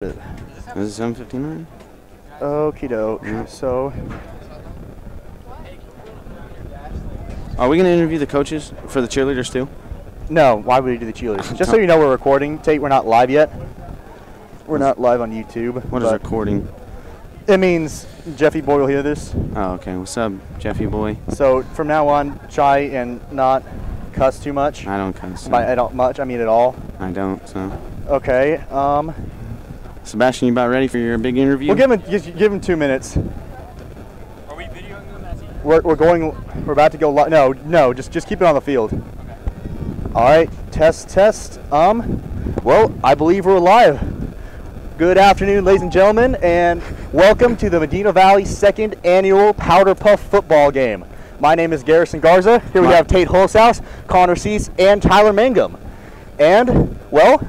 Is it 7:59? Okie doke. Yeah. So, are we going to interview the coaches for the cheerleaders too? no, why would we do the cheerleaders? Just so you know, we're recording. Tate, we're not live yet. We're not live on YouTube. What is recording? It means Jeffy Boy will hear this. Oh, okay. What's up, Jeffy boy? So from now on, try and not cuss too much. I don't cuss. So. By not much, I mean at all. I don't. So. Okay. Sebastian, you about ready for your big interview? We'll give him 2 minutes. Are we videoing them as he? We're about to go live. No, just keep it on the field. Okay. All right, test. Well, I believe we're live. Good afternoon, ladies and gentlemen, and welcome to the Medina Valley 2nd Annual Powderpuff Football Game. My name is Garrison Garza. Here we have Tate Holzhaus, Connor Cease, and Tyler Mangum. And, well,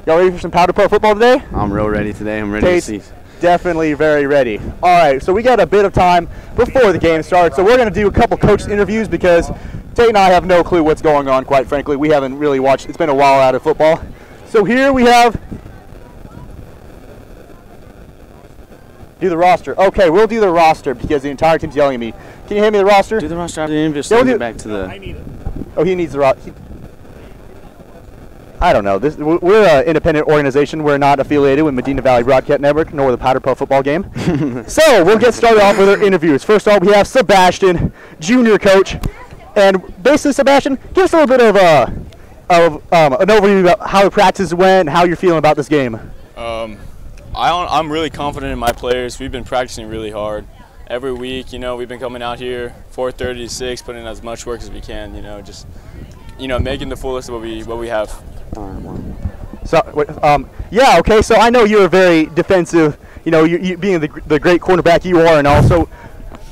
y'all ready for some Powderpuff football today? I'm real ready today. I'm ready Tate's to see. Definitely very ready. All right, so we got a bit of time before the game starts, so we're going to do a couple coach interviews because Tate and I have no clue what's going on, quite frankly. We haven't really watched. It's been a while out of football. So here we have... Do the roster. Okay, we'll do the roster because the entire team's yelling at me. Can you hand me the roster? Do the roster after the interview. So we'll get back to the... I need it. Oh, he needs the roster. I don't know. We're an independent organization. We're not affiliated with Medina Valley Broadcast Network nor the Powderpuff football game. So we'll get started off with our interviews. First off, we have Sebastian, junior coach, and basically, Sebastian, give us a little bit of an overview about how the practice went and how you're feeling about this game. I'm really confident in my players. We've been practicing really hard. Every week, we've been coming out here 4:30 to 6, putting in as much work as we can, just making the fullest of what we have. So, yeah, okay, so I know you're very defensive, you being the great cornerback you are, and also,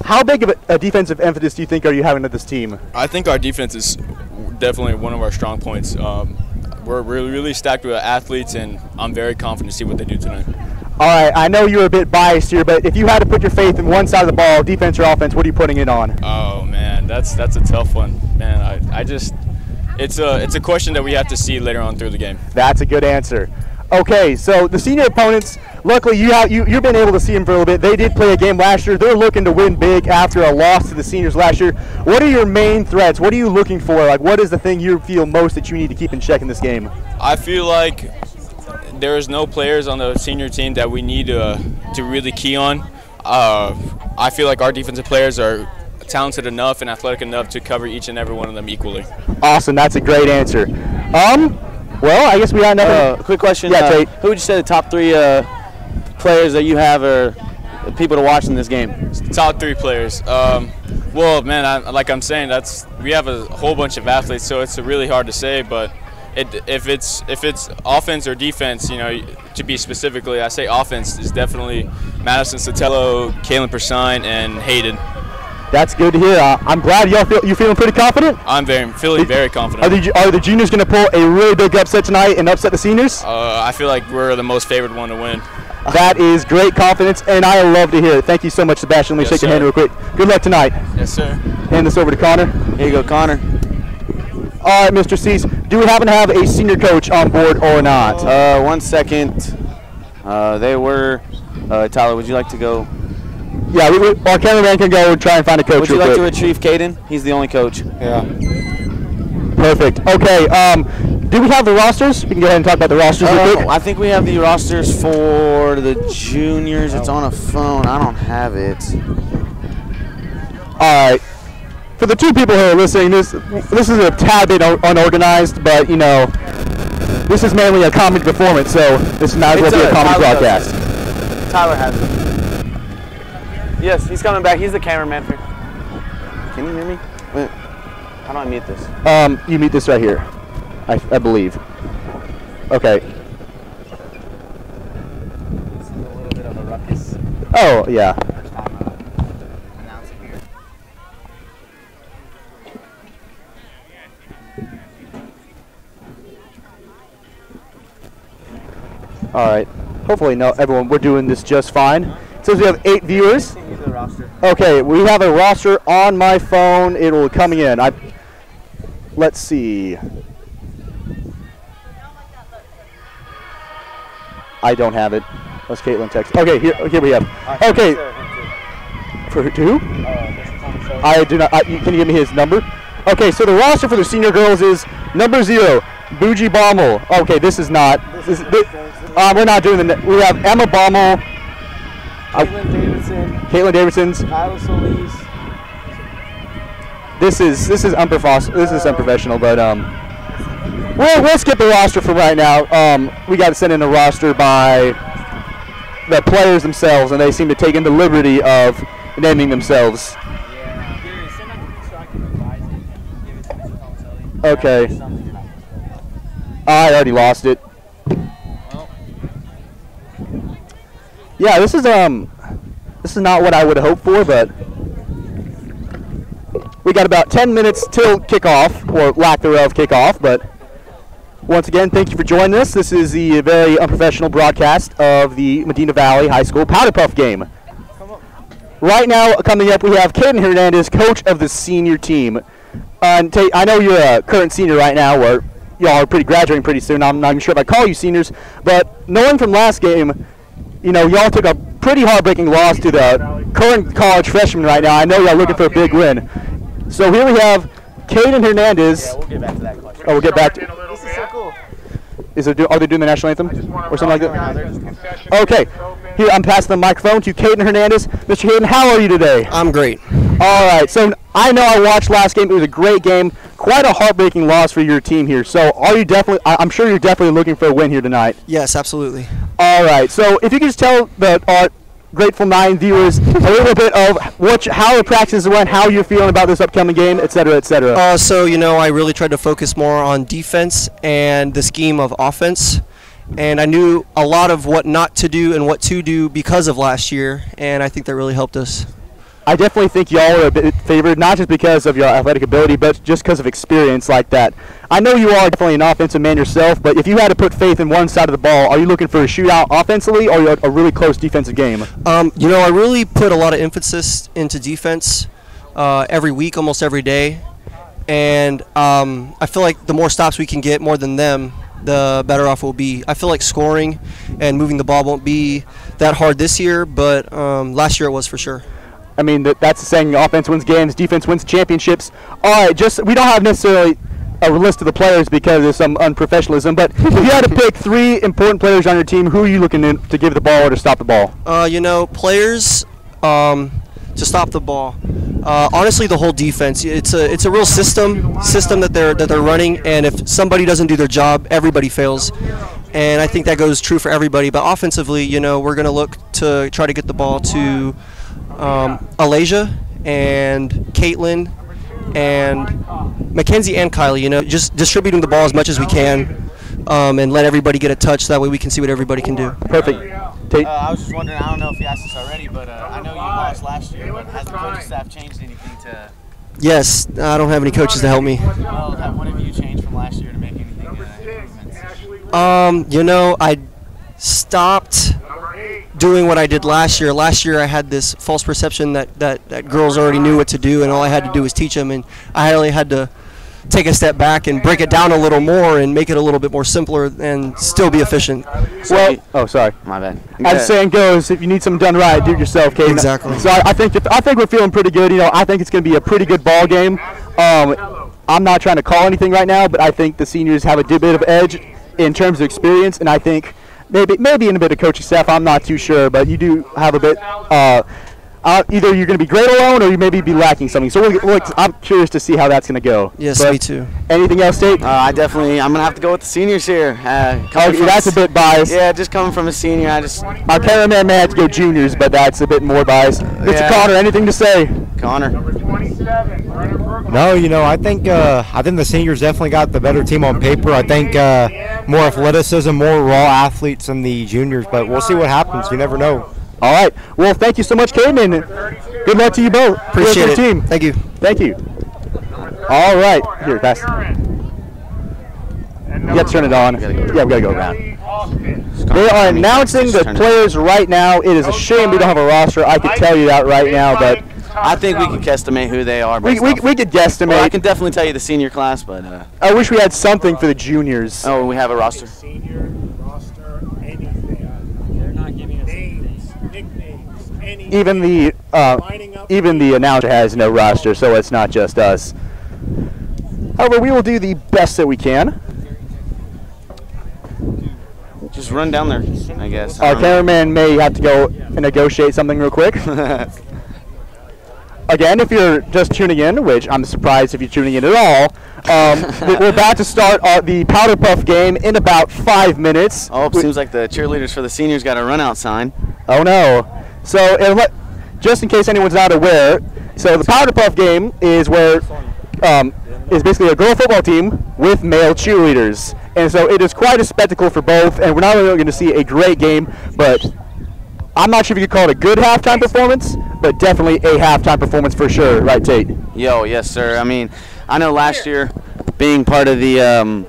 how big of a defensive emphasis do you think are you having at this team? I think our defense is definitely one of our strong points. We're really stacked with athletes, and I'm very confident to see what they do tonight. All right, I know you're a bit biased here, but if you had to put your faith in one side of the ball, defense or offense, what are you putting it on? Oh man, that's a tough one, man. It's a question that we have to see later on through the game. That's a good answer. Okay, so the senior opponents, luckily you've been able to see them for a little bit. They did play a game last year. They're looking to win big after a loss to the seniors last year. What are your main threats? What are you looking for? Like, what is the thing you feel most that you need to keep in check in this game? I feel like there is no players on the senior team that we need to really key on. I feel like our defensive players are talented enough and athletic enough to cover each and every one of them equally. Awesome, that's a great answer. Well, I guess we got another quick question. Yeah, Tate. Who would you say the top 3 players that you have are people to watch in this game? Top 3 players. Well, man, like I'm saying, we have a whole bunch of athletes, so it's really hard to say. But if it's offense or defense, to be specifically, I say offense is definitely Madison Sotelo, Caitlyn Persine, and Hayden. That's good to hear. I'm glad you feeling pretty confident. I'm feeling very confident. Are the juniors going to pull a really big upset tonight and upset the seniors? I feel like we're the most favored one to win. That is great confidence, and I love to hear it. Thank you so much, Sebastian. Let me shake your hand real quick. Good luck tonight. Yes, sir. Hand this over to Connor. Here you go, Connor. All right, Mr. Cease, do we happen to have a senior coach on board or not? 1 second. They were. Tyler, would you like to go? Yeah, our cameraman can go and try and find a coach. Would you like to retrieve Caden? He's the only coach. Yeah. Perfect. Okay. Do we have the rosters? We can go ahead and talk about the rosters real quick. I think we have the rosters for the juniors. It's on a phone. I don't have it. All right. For the 2 people who are listening, this is a tad bit unorganized, but this is mainly a comedy performance, so this is not going to be a comedy broadcast. Tyler has it. Yes, he's coming back. He's the cameraman. Can you hear me? Wait, how do I mute this? You mute this right here, I believe. Okay. It's a little bit of a ruckus. Oh, yeah. Announcing here. All right. Hopefully, everyone, we're doing this just fine. It says we have 8 viewers. Okay, we have a roster on my phone. It will coming in. Let's see. I don't have it. Let's Caitlyn text. Okay, here we have. Okay. For who? I do not. Can you give me his number? Okay, so the roster for the senior girls is number 0, Bougie Bommel. Okay, this is not. We're not doing the. We have Emma Bommel. Caitlyn Davidson's. This is unprofessional, but we'll skip the roster for right now. We got to send in a roster by the players themselves, and they seem to take in the liberty of naming themselves. Okay. I already lost it. Yeah, this is not what I would have hoped for, but we got about 10 minutes till kickoff, or lack thereof kickoff, but once again, thank you for joining us. This is the very unprofessional broadcast of the Medina Valley High School Powderpuff game. Right now, coming up, we have Caden Hernandez, coach of the senior team. And I know you're a current senior right now, or y'all are graduating pretty soon. I'm not even sure if I call you seniors, but knowing from last game, y'all took a pretty heartbreaking loss to the current college freshmen right now. I know y'all looking for a big win. So here we have Caden Hernandez. Yeah, we'll get back to that question. Oh, we'll get back to. This is so cool. Are they doing the national anthem or something like that? Okay. Here, I'm passing the microphone to Caden Hernandez. Mr. Caden, how are you today? I'm great. All right. So I know I watched last game. It was a great game. Quite a heartbreaking loss for your team here. So are you definitely? I'm sure you're definitely looking for a win here tonight. Yes, absolutely. All right. So if you could just tell our Grateful 9 viewers a little bit of how the practices went, how you're feeling about this upcoming game, et cetera, et cetera. So, I really tried to focus more on defense and the scheme of offense. And I knew a lot of what not to do and what to do because of last year, and I think that really helped us. I definitely think y'all are a bit favored, not just because of your athletic ability, but just because of experience like that. I know you are definitely an offensive man yourself, but if you had to put faith in one side of the ball, are you looking for a shootout offensively or a really close defensive game? I really put a lot of emphasis into defense every week, almost every day. And I feel like the more stops we can get more than them, the better off we'll be. I feel like scoring and moving the ball won't be that hard this year, but last year it was for sure. I mean, that's the saying, offense wins games, defense wins championships. All right, we don't have necessarily a list of the players because of some unprofessionalism, but if you had to pick 3 important players on your team, who are you looking to give the ball or to stop the ball? Players to stop the ball. Honestly, the whole defense. It's a real system that they're running, and if somebody doesn't do their job, everybody fails. And I think that goes true for everybody. But offensively, we're going to look to try to get the ball to Alasia and Caitlyn and Mackenzie and Kylie, just distributing the ball as much as we can and let everybody get a touch. That way we can see what everybody can do. Perfect. I was just wondering, I don't know if you asked this already, but I know you lost last year, but has the coaching staff changed anything to... Yes, I don't have any coaches to help me. Well, what have you changed from last year to make anything improvements? I stopped doing what I did last year. Last year I had this false perception that girls already knew what to do and all I had to do was teach them, and I really had to take a step back and break it down a little more and make it a little bit more simpler and still be efficient. Well, sorry. My bad. As the saying goes, if you need something done right, do it yourself, Caden. Exactly. So I think we're feeling pretty good. I think it's going to be a pretty good ball game. I'm not trying to call anything right now, but I think the seniors have a bit of edge in terms of experience, and I think maybe in a bit of coaching staff. I'm not too sure, but you do have a bit. Either you're going to be great alone or you maybe be lacking something. So I'm curious to see how that's going to go. Yes, me too. Anything else, Tate? I'm going to have to go with the seniors here. That's a bit biased. Yeah, just coming from a senior, Our cameraman may have to go juniors, but that's a bit more biased. Mr. Connor, anything to say? Connor. No, I think the seniors definitely got the better team on paper. I think more athleticism, more raw athletes than the juniors, but we'll see what happens. You never know. All right. Well, thank you so much, Caden, and good luck to you both. Appreciate it. Team. Thank you. Thank you. All right. Here, pass. You have to turn it on. Yeah, we got to go around. They are announcing the players right now. It is a shame we don't have a roster. I could tell you that right now, but I think we could guesstimate who they are. We could guesstimate. Well, I can definitely tell you the senior class, but I wish we had something for the juniors. Oh, we have a roster. Senior roster, anything. even the announcer has no roster, so it's not just us. However, we will do the best that we can. Just run down there, I guess. Our cameraman may have to go and negotiate something real quick. Again, if you're just tuning in, which I'm surprised if you're tuning in at all, we're about to start the Powderpuff game in about 5 minutes. Oh, it seems like the cheerleaders for the seniors got a run-out sign. Oh, no. So, just in case anyone's not aware, so the Powderpuff game is where is basically a girl football team with male cheerleaders. And so it is quite a spectacle for both, and we're not only going to see a great game, but I'm not sure if you could call it a good halftime performance, but definitely a halftime performance for sure. Right, Tate? Yo, yes, sir. I mean, I know last year, being part of the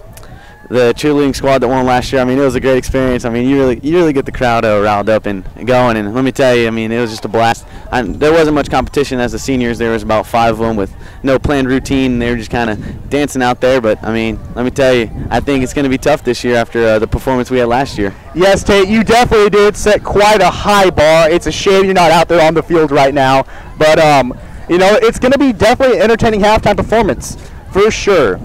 cheerleading squad that won last year, I mean, it was a great experience. I mean, you really get the crowd riled up and going, and let me tell you, I mean, it was just a blast. There wasn't much competition as the seniors. There was about 5 of them with no planned routine. They were just kind of dancing out there, but I mean, let me tell you, I think it's going to be tough this year after the performance we had last year. Yes, Tate, you definitely did set quite a high bar. It's a shame you're not out there on the field right now, but you know, it's going to be definitely an entertaining halftime performance for sure.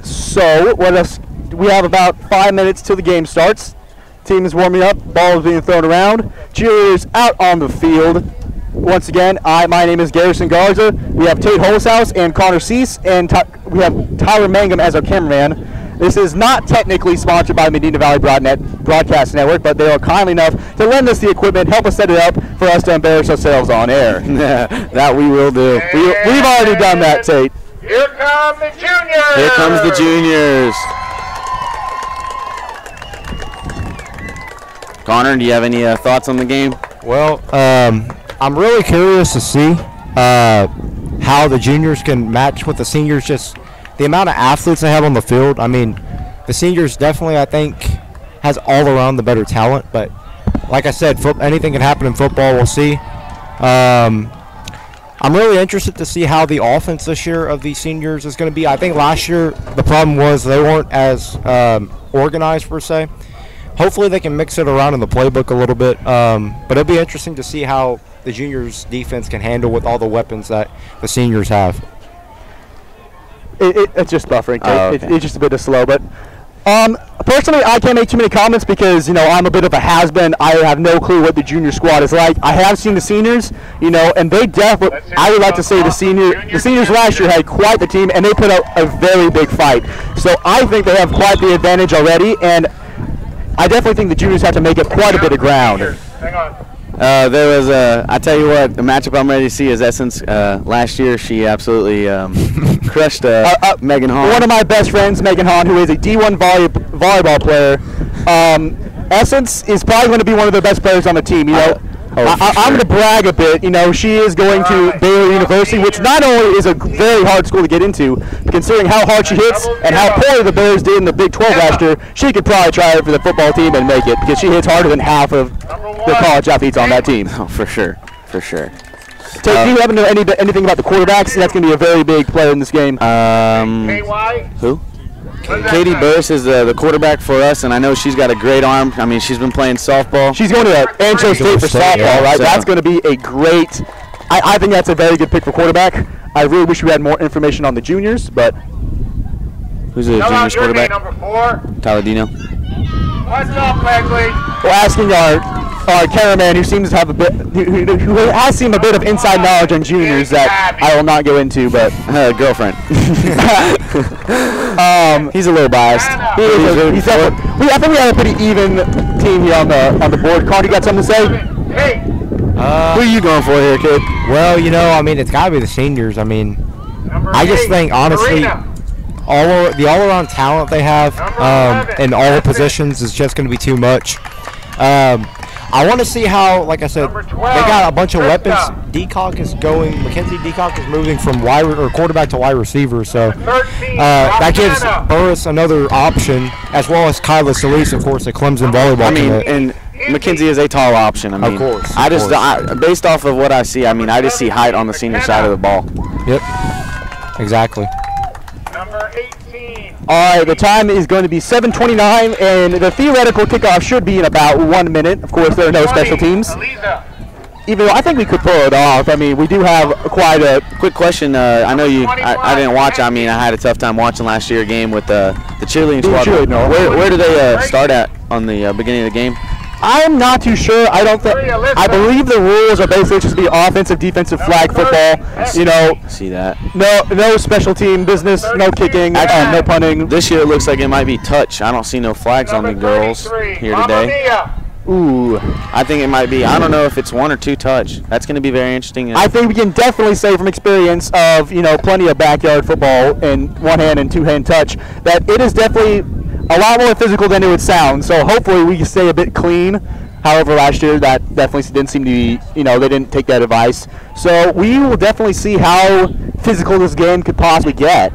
So what else? We have about 5 minutes till the game starts. Team is warming up. Ball is being thrown around. Cheerleaders out on the field. Once again, my name is Garrison Garza. We have Tate Holzhaus and Connor Cease, and we have Tyler Mangum as our cameraman. This is not technically sponsored by Medina Valley Broadcast Network, but they are kind enough to lend us the equipment, help us set it up for us to embarrass ourselves on air. That we will do. We've already done that, Tate. Here come the juniors! Here comes the juniors. Connor, do you have any thoughts on the game? Well, I'm really curious to see how the juniors can match with the seniors, just the amount of athletes they have on the field. I mean, the seniors definitely, I think, has all around the better talent, but like I said, anything can happen in football. We'll see. I'm really interested to see how the offense this year of these seniors is going to be. I think last year the problem was they weren't as organized per se. Hopefully they can mix it around in the playbook a little bit, but it'll be interesting to see how the juniors' defense can handle with all the weapons that the seniors have. It's just buffering. Okay. It's just a bit slow, but personally, I can't make too many comments because, you know, I'm a bit of a has-been. I have no clue what the junior squad is like. I have seen the seniors, you know, and they definitely, I would like to say the seniors last year had quite the team, and they put out a very big fight. So I think they have quite the advantage already, and I definitely think the juniors have to make up quite a bit of ground. Hang on. There was I tell you what, the matchup I'm ready to see is Essence. Last year, she absolutely crushed Megan Hahn. One of my best friends, Megan Hahn, who is a D1 volleyball player. Essence is probably going to be one of the best players on the team. You know, I'm going to brag a bit. You know, she is going to Baylor University, which not only is a very hard school to get into, but considering how hard she hits and how poorly the Bears did in the Big 12 last year, she could probably try it for the football team and make it because she hits harder than half of the college athletes on that team. Oh, for sure, for sure. So, do you happen to know anything about the quarterbacks? That's going to be a very big player in this game. Who? Katie Burris is the quarterback for us, and I know she's got a great arm. I mean, she's been playing softball. She's going to Ancho State for softball, right? So that's going to be a great. I think that's a very good pick for quarterback. I really wish we had more information on the juniors, but who's the juniors quarterback? Number 4. Tyler Dino. What's up, Leslie? we're asking our cameraman, who seems to have a bit, who has seen a bit of inside knowledge on juniors that I will not go into, but girlfriend. He's a little biased. I think we have a pretty even team here on the board. Carl, you got something to say? Hey. Who are you going for here, kid? Well, you know, I mean, it's got to be the seniors. I mean, I just think, honestly, the all-around talent they have in all the positions is just going to be too much. I want to see how, like I said, they got a bunch of weapons. Mackenzie Deacock is moving from quarterback to wide receiver, so that gives Burris another option, as well as Kyla Solis, of course, the Clemson volleyball commit. And Mackenzie is a tall option. I mean, of course. Based off of what I see, I mean, I just see height on the senior side of the ball. Yep, exactly. Number 18. All right, the time is going to be 7:29, and the theoretical kickoff should be in about 1 minute. Of course, there are no special teams. Even though I think we could pull it off. I mean, we do have quite a Quick question. I know I didn't watch. I mean, I had a tough time watching last year's game with the cheerleading squad. Where do they start at on the beginning of the game? I'm not too sure. I don't think. I believe the rules are basically just be offensive, defensive flag football. You know, See that? no special team business, no kicking, no punting. This year it looks like it might be touch. I don't see no flags on the girls here today. Ooh, I think it might be. I don't know if it's 1 or 2 touch. That's going to be very interesting. I think we can definitely say from experience of plenty of backyard football and one-hand and two-hand touch that it is definitely a lot more physical than it would sound. So hopefully we can stay a bit clean. However, last year that definitely didn't seem to be, they didn't take that advice. So we will definitely see how physical this game could possibly get.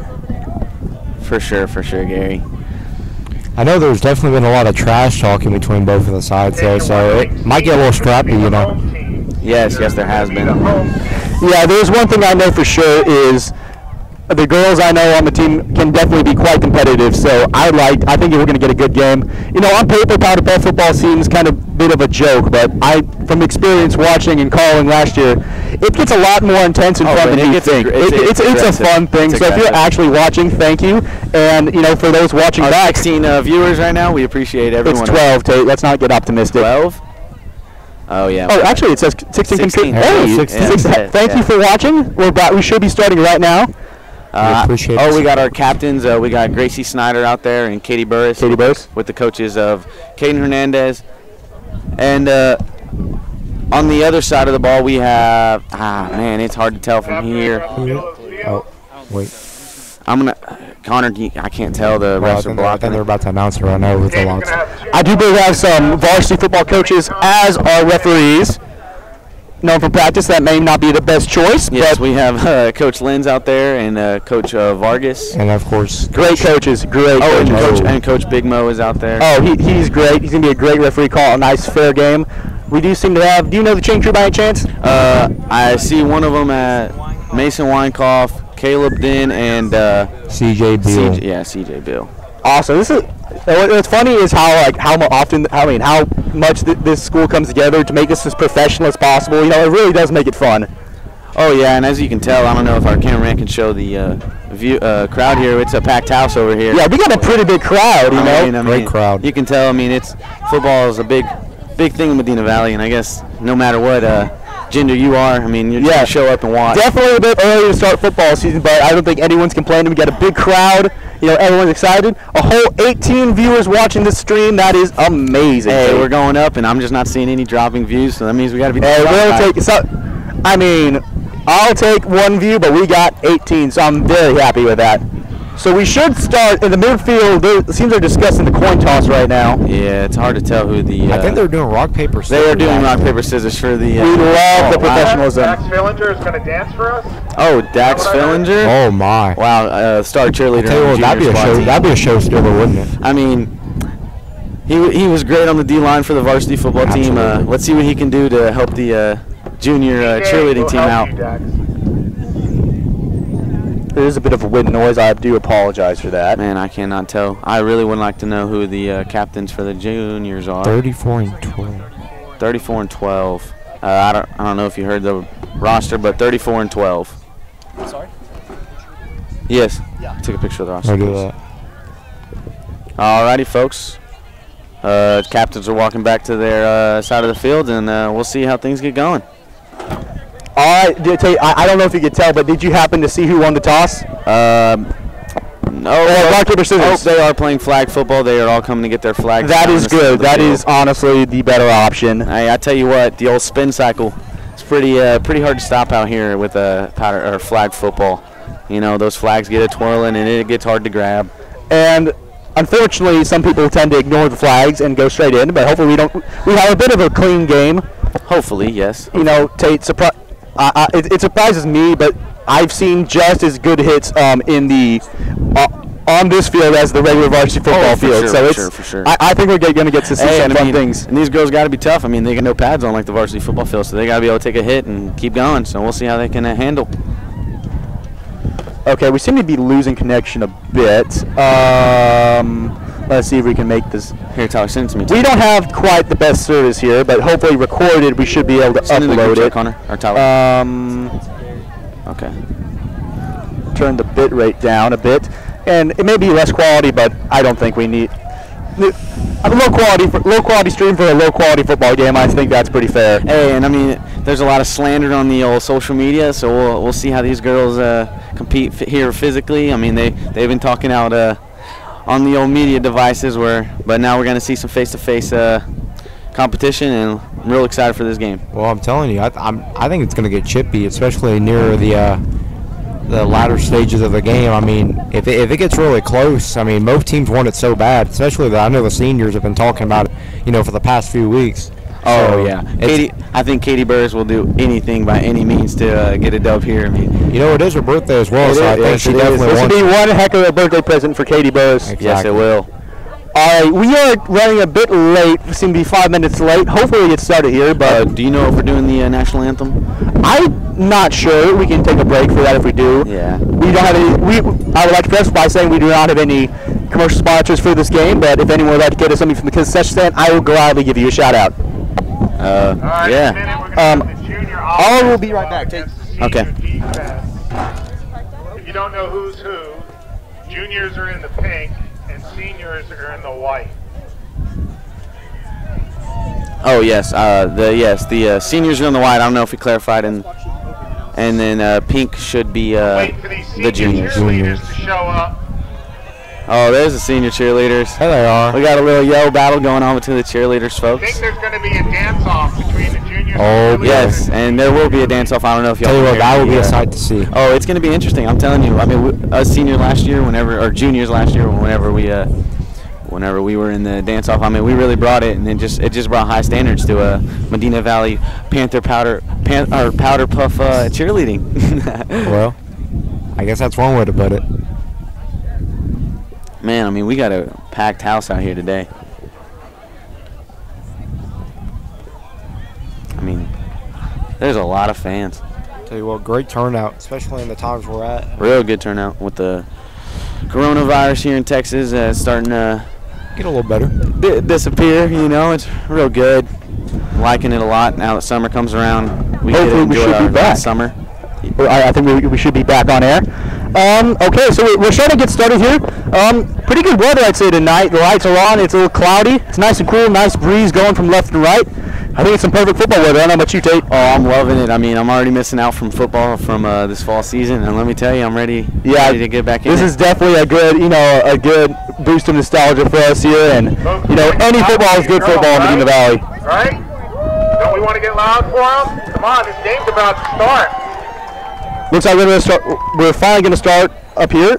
For sure, Gary. I know there's definitely been a lot of trash talking between both of the sides, though, so it might get a little scrappy, Yes, there has been. Yeah, there's one thing I know for sure is the girls I know on the team can definitely be quite competitive, so I think we're going to get a good game. On paper, Powderpuff football seems kind of a bit of a joke, but from experience watching and calling last year, it gets a lot more intense and fun than you think. It's a fun thing, so if you're actually watching, thank you. And, for those watching back. 16 viewers right now, we appreciate everyone. It's 12, Tate. Let's not get optimistic. 12? Oh, yeah. Oh, actually, it says 16. 16. Hey, 16. Thank you for watching. We should be starting right now. We got our captains. We got Gracie Snyder out there and Katie Burris. With the coaches of Caden Hernandez. And on the other side of the ball, we have, man, it's hard to tell from here. Oh, wait. Connor, I can't tell the rest of the I think they're about to announce it right now with the locks. I do believe we have some varsity football coaches as our referees. Known from practice, that may not be the best choice. Yes, but we have Coach Lenz out there and Coach Vargas. And, of course, great coaches. And Coach Big Mo is out there. Oh, he's great. He's going to be a great referee, call a nice, fair game. We do seem to have, do you know the chain crew by any chance? I see one of them at Mason Weinkoff, Caleb Din, and CJ Bill. CJ Bill. Awesome. What's funny is how much this school comes together to make this as professional as possible. It really does make it fun. Oh yeah, and as you can tell, I don't know if our cameraman can show the crowd here. It's a packed house over here. Yeah, we got a pretty big crowd. Great crowd. You can tell. It's football is a big thing in Medina Valley, and I guess no matter what gender you are, you're going to show up and watch. Definitely a bit early to start football season, but I don't think anyone's complaining. We got a big crowd. Everyone's excited. A whole 18 viewers watching this stream. That is amazing. Hey, we're going up, and I'm just not seeing any dropping views, so that means we got to be. I'll take 1 view, but we got 18, so I'm very happy with that. So we should start in the midfield. It seems they're discussing the coin toss right now. Yeah, it's hard to tell who the. I think they're doing rock, paper, scissors. They are doing rock, paper, scissors for the. We love the professionalism. Dax Fillinger is going to dance for us. Oh, Dax Fillinger? Oh my! Wow, star cheerleader. That'd be a show stealer, wouldn't it? He was great on the D line for the varsity football team. Let's see what he can do to help the junior cheerleading team out. There is a bit of a wind noise. I do apologize for that. Man, I cannot tell. I really would like to know who the captains for the juniors are. 34 and 12. 34 and 12. I don't know if you heard the roster, but 34 and 12. Sorry? Yes. Yeah. Took a picture of the roster. I'll do that. Alrighty, folks. Captains are walking back to their side of the field, and we'll see how things get going. All right, I don't know if you could tell, but did you happen to see who won the toss? No. Rock, paper, scissors. They are playing flag football. They are all coming to get their flags. That is good. That is honestly the better option. Hey, I tell you what, the old spin cycle, it's pretty hard to stop out here with powder or flag football. Those flags get it twirling, and it gets hard to grab. And unfortunately, some people tend to ignore the flags and go straight in. But hopefully, we have a bit of a clean game. Hopefully, yes. Tate, it surprises me, but I've seen just as good hits on this field as the regular varsity football field. For sure. I think we're going to get to see some fun things. And these girls got to be tough. They got no pads on like the varsity football field, so they got to be able to take a hit and keep going. So we'll see how they can handle. Okay, we seem to be losing connection a bit. Let's see if we can make this. Here, Tyler, send it to me. We don't have quite the best service here, but hopefully recorded, we should be able to Send it in the upload group chat, it. Connor, or Tyler. Okay. Turn the bit rate down a bit, and it may be less quality, but I don't think we need a low quality stream for a low quality football game. I think that's pretty fair. Hey, and I mean, there's a lot of slander on the old social media, so we'll see how these girls compete here physically. I mean, they've been talking out on the old media devices, but now we're going to see some face-to-face competition, and I'm real excited for this game. Well, I'm telling you, I think it's going to get chippy, especially near the latter stages of the game. I mean, if it gets really close, I mean, most teams want it so bad, especially I know the seniors have been talking about it, for the past few weeks. Oh, So, yeah. I think Katie Burris will do anything by any means to get a dub here. I mean, it is her birthday as well, so I think she definitely This wants will be one heck of a birthday present for Katie Burris. Exactly. Yes, it will. All right, we are running a bit late. We seem to be 5 minutes late. Hopefully we get started here, but Do you know if we're doing the national anthem? I'm not sure. We can take a break for that if we do. Yeah. We don't have any. I would like to preface by saying we do not have any commercial sponsors for this game, but if anyone would like to get us something from the concession stand, I will gladly give you a shout out. All right, Yeah. in a minute, we're gonna have the junior I will be right back. against the Okay. senior defense. If you don't know who's who, juniors are in the pink and seniors are in the white. Oh yes, the seniors are on the white. I don't know if we clarified, and then pink should be Wait for these the senior juniors. cheerleaders to show up. Oh, there's the senior cheerleaders. There they are. We got a little yell battle going on between the cheerleaders, I think folks. there's going to be a dance-off between the juniors Oh, and the Yes, and there will be a dance-off. I don't know if y'all Tell you can what, hear that will the, be a sight to see. Oh, it's going to be interesting. I'm telling you. I mean, us senior last year, or juniors last year, whenever we were in the dance-off, I mean, we really brought it, and it just brought high standards to Medina Valley Powderpuff cheerleading. Well, I guess that's one way to put it. Man, I mean, we got a packed house out here today. I mean, there's a lot of fans. Tell you what, great turnout, especially in the times we're at. Real good turnout with the coronavirus here in Texas starting to Get a little better. disappear. It's real good. Liking it a lot now that summer comes around. We get to Hopefully we enjoy should our be back. last summer. I think we should be back on air. Okay, so we're trying to get started here. Pretty good weather, I'd say, tonight. The lights are on. It's a little cloudy. It's nice and cool. Nice breeze going from left and right. I think it's some perfect football weather. I don't know about you, Tate. Oh, I'm loving it. I mean, I'm already missing out from football from this fall season, and let me tell you, I'm ready to get back in. This is definitely a good boost of nostalgia for us here, and any football is good football in Medina Valley. Right? Don't we want to get loud for them? Come on, this game's about to start. Looks like we're finally going to start up here.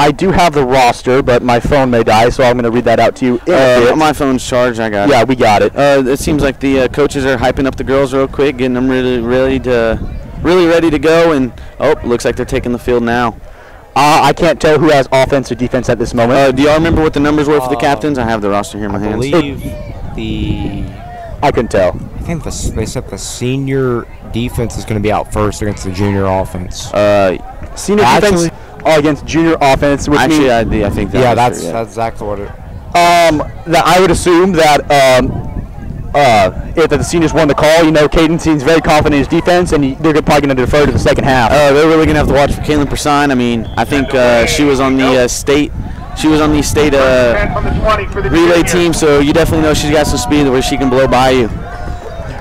I do have the roster, but my phone may die, so I'm going to read that out to you in a bit. My phone's charged. I got it. Yeah, we got it. It seems like the coaches are hyping up the girls real quick, getting them really ready to go, and looks like they're taking the field now. I can't tell who has offense or defense at this moment. Do y'all remember what the numbers were for the captains? I have the roster here in my I hands. believe I couldn't tell. I think they said the senior defense is going to be out first against the junior offense. Senior defense against junior offense, which means I think that. Yeah, that's exactly what it. that I would assume that if the seniors won the call, Caden seems very confident in his defense, and they're probably going to defer to the second half. They're really gonna have to watch for Caitlyn Persine. I mean, I think she was on the state. She was on the state relay team, so you definitely know she's got some speed where she can blow by you.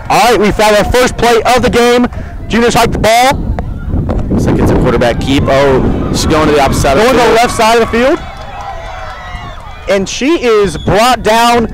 All right, we found our first play of the game. Juniors hike the ball. Looks like it's a quarterback keep. Oh, she's going to the opposite side of the Going to field. the left side of the field. And she is brought down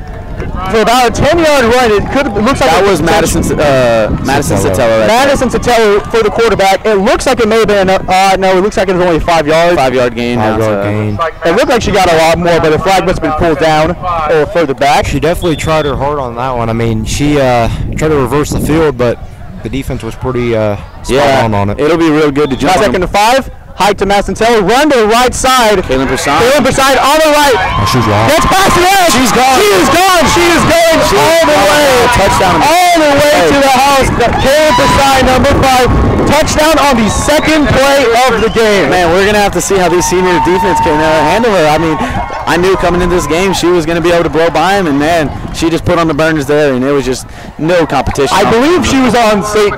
for about a 10-yard run. It looks like That was Madison Sotelo. Right Madison Sotelo for the quarterback. It looks like it may have been no, it looks like it was only 5 yards. 5 yard gain. Gain. It looked like she got a lot more, but the flag must have been pulled down or further back. She definitely tried her hard on that one. I mean, she tried to reverse the field, but the defense was pretty spot on it. It'll be real good to jump on Second to 5. Hike to Madison Sotelo. Run to the right side. Caitlyn Persine. Caitlyn Persine on the right. Oh, she's gone. Gets past the edge. She's gone. She is gone. She is going all the way. touchdown. All the way to the house. Caitlyn Persine, number 5. Touchdown on the second play of the game. Man, we're going to have to see how these senior defense can handle her. I mean, I knew coming into this game she was going to be able to blow by him, and man, she just put on the burners there, and it was just no competition. I believe she was on state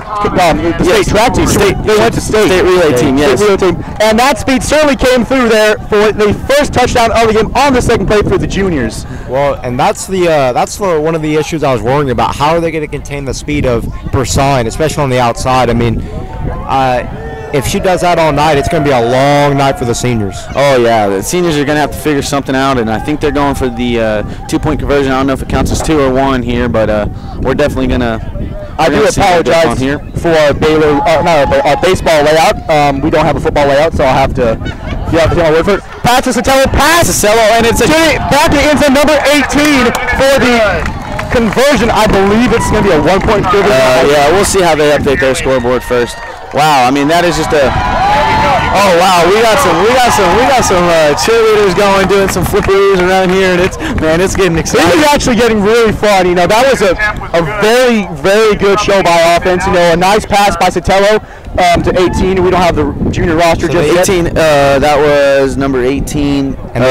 track team. They went to state relay team, yes. State relay team. And that speed certainly came through there for the first touchdown of the game on the second play for the juniors. Well, and that's one of the issues I was worrying about. How are they going to contain the speed of Persine, especially on the outside? I mean, if she does that all night, it's going to be a long night for the seniors. Oh, yeah. The seniors are going to have to figure something out, and I think they're going for the 2-point conversion. I don't know if it counts as 2 or 1 here, but we're definitely going to. I do apologize for our baseball layout. We don't have a football layout, so I'll have to. You have to take my word for it. Pass to Sotelo, and it's back to end zone number 18 for the conversion. I believe it's going to be a 1-point conversion. Yeah, we'll see how they update their scoreboard first. Wow, I mean that is just a. Oh wow, we got some cheerleaders going, doing some flipperies around here, and it's getting exciting. This is actually getting really fun. You know, that was a very, very good show by offense. You know, a nice pass by Sotelo to 18. We don't have the junior roster just yet. 18. That was number 18. And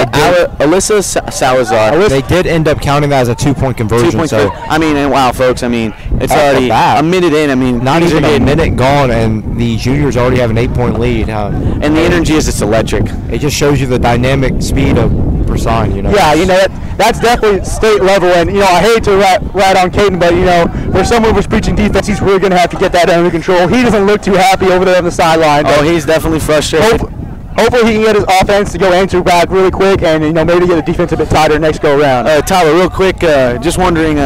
Alyssa Salazar. They did end up counting that as a 2-point conversion. I mean, and wow, folks. I mean, it's already a minute in. I mean, not even a minute gone, and the juniors already have an 8-point lead. And the energy is just electric. It just shows you the dynamic speed of Persine, you know. Yeah, you know, that's definitely state level, and you know, I hate to rat on Caden, but you know, for someone who's preaching defense, he's really going to have to get that under control. He doesn't look too happy over there on the sideline. Oh, he's definitely frustrated. Hopefully he can get his offense to go answer back really quick, and you know, maybe get the defense a bit tighter next go around. Tyler, real quick, just wondering,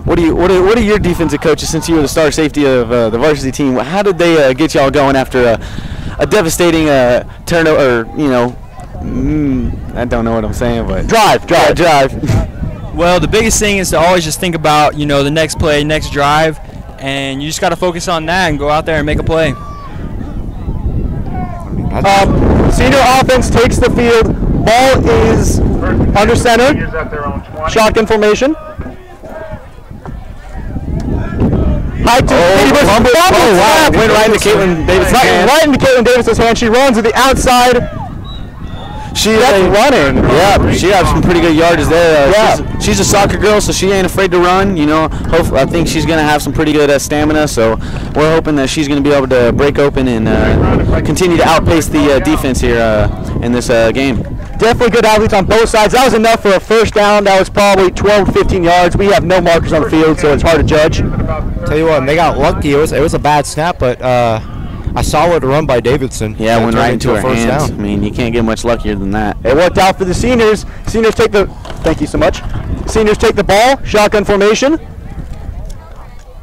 what are your defensive coaches, since you were the star safety of the varsity team? How did they get y'all going after a devastating turnover? Or, you know, I don't know what I'm saying, but drive. Well, the biggest thing is to always just think about, you know, the next play, next drive, and you just got to focus on that and go out there and make a play. Senior offense takes the field. Ball is under center. Shotgun formation. High to wow. Went right into Caitlyn Davis's hand. Right into Caitlyn Davis's hand. She runs to the outside. She's running. Yeah, she has some pretty good yardage there. She's a soccer girl, so she ain't afraid to run. You know, hopefully, I think she's going to have some pretty good stamina. So we're hoping that she's going to be able to break open and continue to outpace the defense here in this game. Definitely good athletes on both sides. That was enough for a first down. That was probably 12 to 15 yards. We have no markers on the field, so it's hard to judge. Tell you what, they got lucky. It was a bad snap, but a solid run by Davidson. Yeah, went right into her hands. I mean, you can't get much luckier than that. It worked out for the seniors. Seniors take the. Thank you so much. Seniors take the ball. Shotgun formation.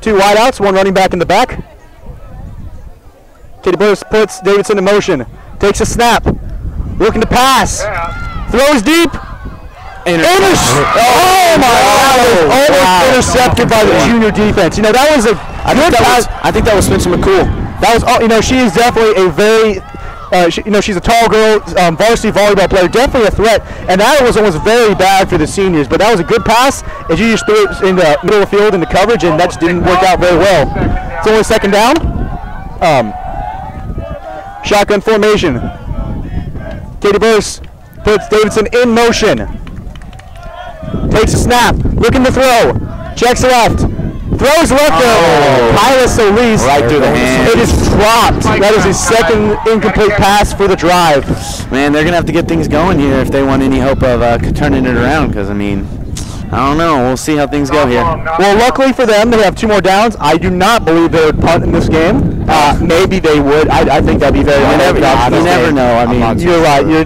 2 wideouts, 1 running back in the back. Katie Burris puts Davidson in motion. Takes a snap. Looking to pass. Throws deep. Oh my God! Almost intercepted by the junior defense. You know, that was a good pass. I think that was Spencer McCool. That was, you know, she is definitely a very, you know, she's a tall girl, varsity volleyball player, definitely a threat. And that was almost very bad for the seniors. But that was a good pass, as you just threw it in the middle of the field into coverage, and that just didn't work out very well. It's only second down. Shotgun formation. Katie Burris puts Davidson in motion. Takes a snap, looking to throw. Checks left. Throws left there. Kyla Solis. Right through the hands. It is dropped. That is his second incomplete pass for the drive. Man, they're going to have to get things going here if they want any hope of turning it around, because, I mean, I don't know. We'll see how things go here. Well, luckily for them, they have 2 more downs. I do not believe they would punt in this game. Maybe they would. I think that'd be very You never know. I mean, you're right. You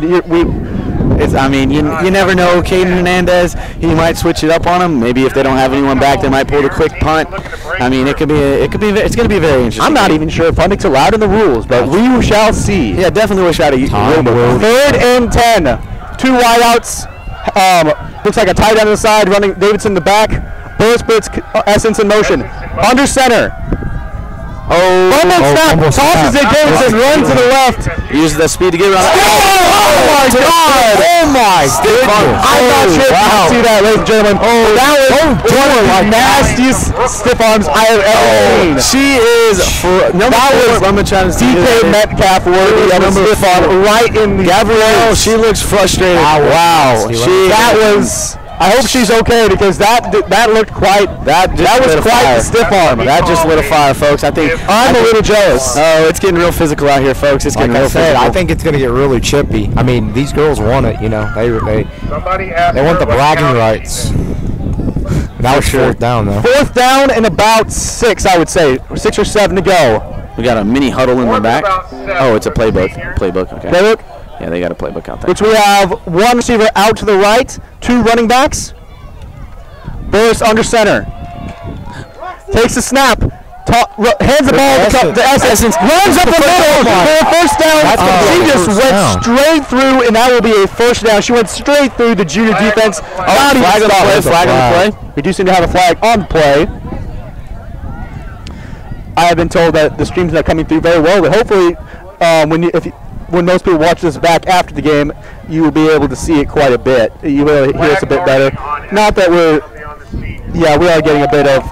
never know. Caden Hernandez, he might switch it up on them. Maybe if they don't have anyone back, they might pull the quick punt. I mean, it's going to be very interesting. I'm not even sure if punting's allowed in the rules, but we shall see. Yeah, definitely wish I had a 3rd and 10. 2 wideouts. Looks like a tight end on the side, running Davidson in the back. Burris puts Essence in motion. Under center. snap, tosses it, Davidson runs to the left. Uses the speed to get around. Oh my God! Oh my goodness! I'm not sure if you can see that, ladies and gentlemen. That was one of the nastiest stiff arms I have ever seen. She is. That was DK Metcalf worthy of a stiff arm right in the. Gabrielle, she looks frustrated. Wow! That was. I hope she's okay because that looked quite that was quite the stiff arm. That just lit a fire, folks. I'm a little jealous. Oh, it's getting real physical out here, folks. It's getting real physical. I think it's going to get really chippy. I mean, these girls want it. You know, they want the bragging rights. That was fourth down, though. Fourth down and about 6, I would say, 6 or 7 to go. We got a mini huddle in the back. Oh, it's a playbook. Playbook. Okay. Playbook. Yeah, they got a playbook out there. Which we have one receiver out to the right, 2 running backs. Burris under center. Takes the snap. Hands the ball to Essence. Runs up the middle for a first down. She just went straight through, and that will be a first down. She went straight through the junior defense. Flag on the play. We do seem to have a flag on the play. I have been told that the stream's not coming through very well, but hopefully when most people watch this back after the game, you will be able to see it quite a bit. You will hear us a bit better. Not that we are getting a bit of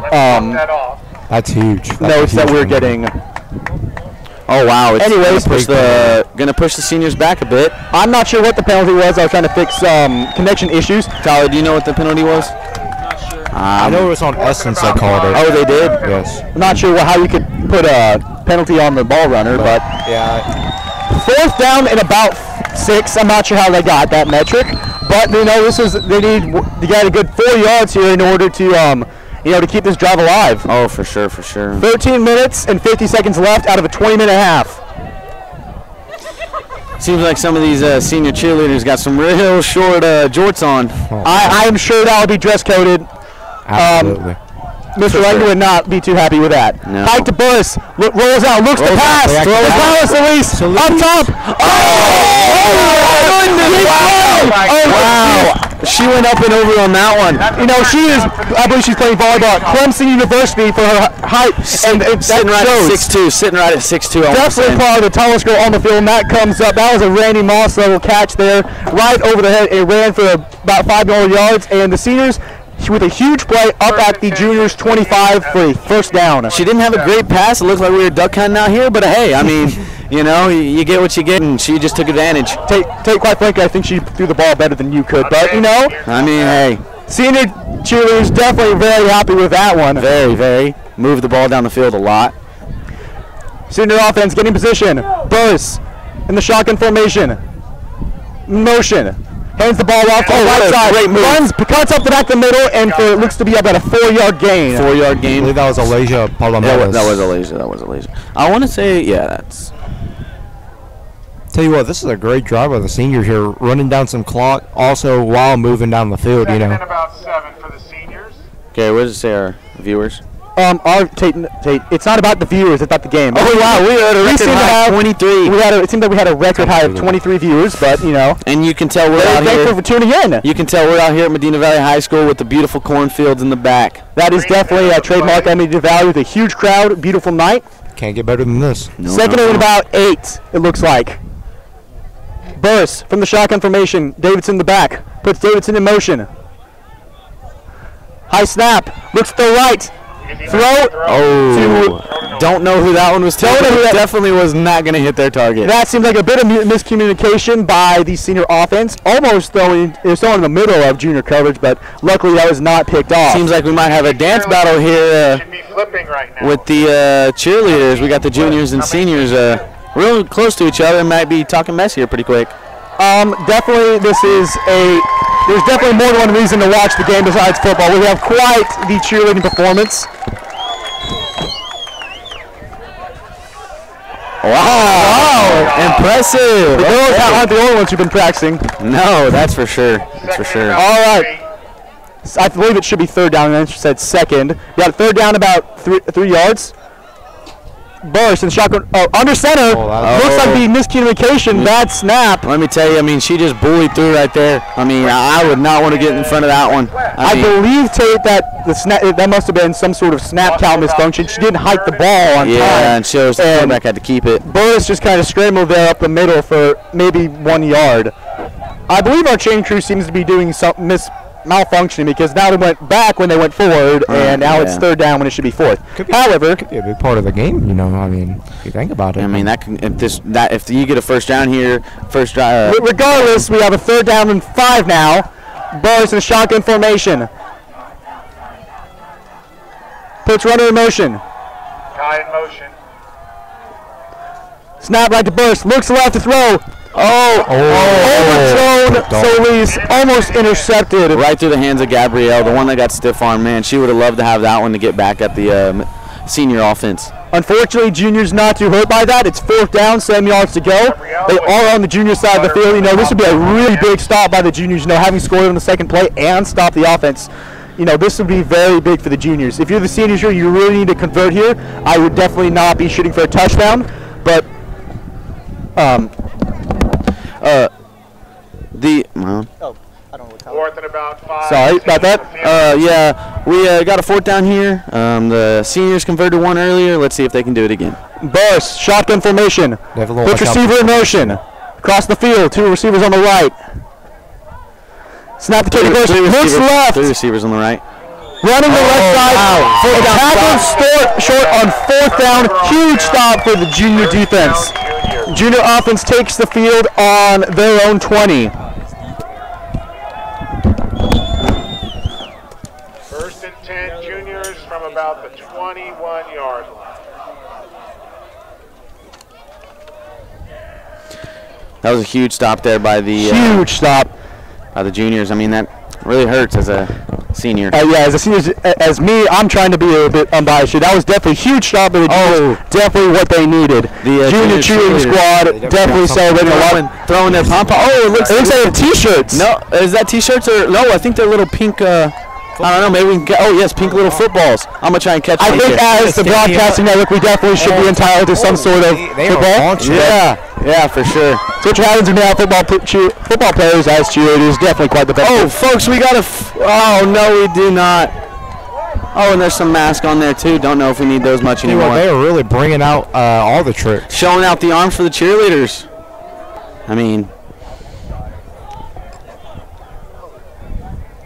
that's huge. Notes that we're getting. Oh wow! Anyways, gonna push the seniors back a bit. I'm not sure what the penalty was. I was trying to fix connection issues. Tyler, do you know what the penalty was? I know it was on Essence. They called it. Oh, they did. Yes. I'm not sure how you could put a penalty on the ball runner, but yeah. Fourth down and about 6. I'm not sure how they got that metric, but they need to get a good 4 yards here in order to to keep this drive alive. Oh, for sure, for sure. 13 minutes and 50 seconds left out of a 20-minute half. Seems like some of these senior cheerleaders got some real short jorts on. I am sure that will be dress coded. Absolutely. Mr. Langdon would not be too happy with that. No. Hike to Burris. Rolls out. Looks to pass. Throws Elise. Up top. Wow. She went up and over on that one. You know, I believe she's playing volleyball at Clemson University for her height. Sitting right at 6'2". Sitting right at 6'2". Definitely probably the tallest girl on the field, and that comes up. That was a Randy Moss level catch there. Right over the head. It ran for about 5 more yards, and the seniors with a huge play up at the juniors 25 for a first down. She didn't have a great pass. It looked like we were duck hunting out here, but hey, I mean, you get what you get, and she just took advantage. Quite frankly, I think she threw the ball better than you could, but I mean, hey. Senior cheerleaders definitely very happy with that one. Very, very. Moved the ball down the field a lot. Senior offense getting position. Burris in the shotgun formation. Motion. Hands the ball off to the right side. Great move. Runs, cuts up the back the middle, and it looks to be about a 4-yard gain. 4-yard gain. I believe that was Alasia Palomeras. That was Alasia. I want to say, yeah, that's. Tell you what, this is a great drive by the seniors here, running down some clock, also while moving down the field, Second and about 7 for the seniors. Okay, what does it say, our viewers? Tate, it's not about the viewers, it's about the game. Oh wow, we had a record high of 23. It seemed like we had a record high of 23 viewers, but And you can tell we're out here. Thank you for tuning in. You can tell we're out here at Medina Valley High School with the beautiful cornfields in the back. That is definitely a trademark at Medina Valley with a huge crowd, beautiful night. Can't get better than this. Second and about 8, it looks like. Burris from the shotgun formation. Davidson in the back. Puts Davidson in motion. High snap. Looks to the right. Throw. Oh. Don't know who that one was taking. Definitely was not going to hit their target. That seems like a bit of miscommunication by the senior offense. Almost throwing in the middle of junior coverage, but luckily that was not picked off. Seems like we might have a dance battle here with the cheerleaders. We got the juniors and seniors real close to each other and might be talking mess here pretty quick. Definitely there's definitely more than one reason to watch the game besides football. We have quite the cheerleading performance. Wow. Impressive. The girls aren't the only ones who've been practicing. No, that's for sure. That's for sure. All right. I believe it should be third down, and then she said second. We got a third down about 3 yards. Burst and shotgun. Oh, under center. Looks like the miscommunication. Bad snap. Let me tell you, I mean, she just bullied through right there. I mean, I would not want to get in front of that one. I believe, Tate, that that must have been some sort of snap count misfunction. She didn't hike the ball on time. Yeah, and shows the quarterback had to keep it. Burris just kind of scrambled there up the middle for maybe 1 yard. I believe our chain crew seems to be doing some malfunctioning because now they went back when they went forward, and now it's third down when it should be fourth. However, could be a big part of the game, you know. I mean, if you think about it. I mean, if you get a first down here, first drive. Regardless, we have a third down and 5 now. Burris in shotgun formation. Puts runner in motion. Kai in motion. Snap right to Burris. Looks left to throw. Overthrown. Solis almost intercepted. Right through the hands of Gabrielle, the one that got stiff arm. Man, she would have loved to have that one to get back at the senior offense. Unfortunately, junior's not too hurt by that. It's fourth down, 7 yards to go. They are on the junior side of the field. You know, this would be a really big stop by the juniors, you know, having scored on the second play and stop the offense. You know, this would be very big for the juniors. If you're the seniors here, you really need to convert here. I would definitely not be shooting for a touchdown, but Fourth and about 5. Sorry about that. Yeah, we got a fourth down here. The seniors converted one earlier. Let's see if they can do it again. Burst, shotgun formation. Puts receiver in motion. Across the field, 2 receivers on the right. Snap the kick. Looks left. 3 receivers on the right. Running the left side. Tackle short on fourth down. Huge stop for the junior defense. Junior offense takes the field on their own 20. First and 10, juniors from about the 21-yard line. That was a huge stop there by the by the juniors. I mean, that really hurts as a senior. Yeah, as a senior, as me, I'm trying to be a bit unbiased here. That was definitely a huge stop by the juniors. Definitely what they needed. The junior cheerleading squad definitely celebrating a lot. Throwing their pom-pom. Oh, it looks like they have T-shirts. No, is that T-shirts or no? I think they're little pink. I don't know. Maybe we can get. Oh yes, pink little footballs. I'm gonna try and catch. I think as the broadcasting network, we definitely should be entitled to some sort of football. Yeah, for sure. So what happens are now football players as cheerleaders, definitely quite the best. Oh, folks, we got a. Oh no, we do not. Oh, and there's some mask on there too. Don't know if we need those much anymore. They are really bringing out all the tricks. Showing out the arms for the cheerleaders. I mean.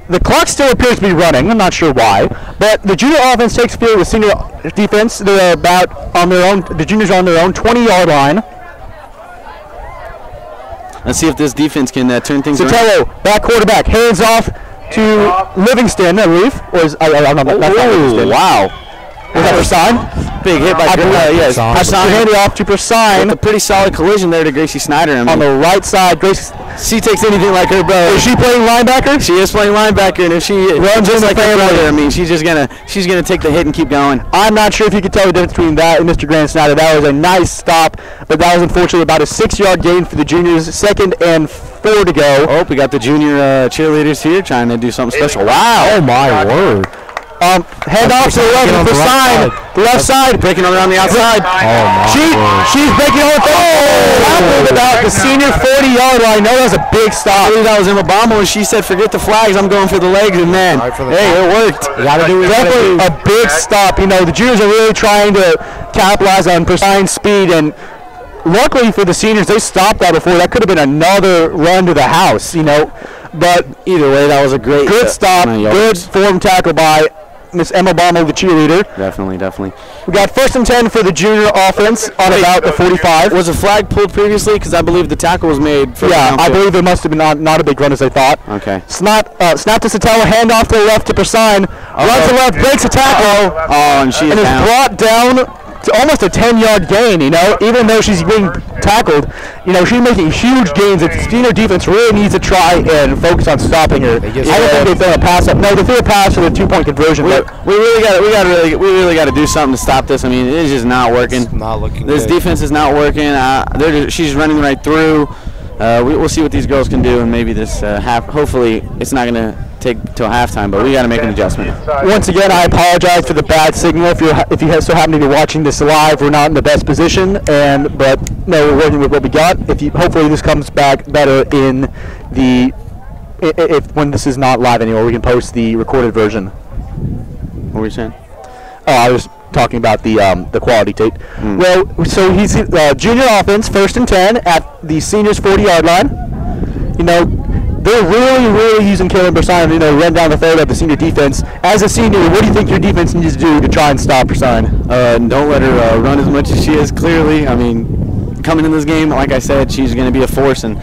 The clock still appears to be running. I'm not sure why, but the junior offense takes field with senior defense. They're about on their own. The juniors are on their own 20-yard line. Let's see if this defense can turn things around. Sotelo, back quarterback, hands off to Livingston, I believe. Or is I don't know. That's not Livingston. Wow. Was that Persine? Big hit by yes. Persine handed off to Persine. With a pretty solid collision there to Gracie Snyder. I mean, on the right side, Gracie. She takes anything like her brother. Is she playing linebacker? She is playing linebacker, and if she runs in like her brother, I mean, she's gonna take the hit and keep going. I'm not sure if you could tell the difference between that and Mr. Grant Snyder. That was a nice stop, but that was unfortunately about a 6-yard gain for the juniors. 2nd and 4 to go. Oh, we got the junior cheerleaders here trying to do something special. Wow! Oh my word! Hand off to the left, Persine. The left side, breaking around the outside. She's breaking on the field. About the senior 40-yard line. No, that was a big stop. I believe that was Emma Bommel, and she said, "Forget the flags. I'm going for the legs." And man, hey, it worked. You got to do it. Definitely a big stop. You know, the juniors are really trying to capitalize on Persine's speed, and luckily for the seniors, they stopped that before. That could have been another run to the house. You know, but either way, that was a great stop. Good form tackle by Miss Emma Bommel, the cheerleader. Definitely. We got 1st and 10 for the junior offense on about the 45. Was a flag pulled previously? Because I believe the tackle was made. I believe there must have been not a big run as they thought. Okay. Snap to Sotelo, hand off to the left to Persine. Runs to the left, breaks a tackle. And she's down. Is brought down to almost a 10-yard gain, you know, even though she's being tackled. You know, she's making huge gains. The senior defense really needs to try and focus on stopping her. I don't think they threw a pass up. No, they threw a pass for the 2-point conversion. We really got to do something to stop this. I mean, it is just not working. It's not looking This good. defense is not working. She's running right through. We'll see what these girls can do, and maybe this hopefully it's not going to take till halftime, but we got to make an adjustment. Once again, I apologize for the bad signal. If you so happen to be watching this live, we're not in the best position, but no, we're working with what we got. Hopefully this comes back better in the when this is not live anymore, we can post the recorded version. What were you saying? I was talking about the quality tape. Well, so he's junior offense, 1st and 10 at the seniors' 40-yard line. You know, they're really using Caitlyn Persine, you know, run down the third of the senior defense. As a senior, what do you think your defense needs to do to try and stop Persine? Don't let her run as much as she is, clearly. I mean, coming in this game, like I said, she's going to be a force, and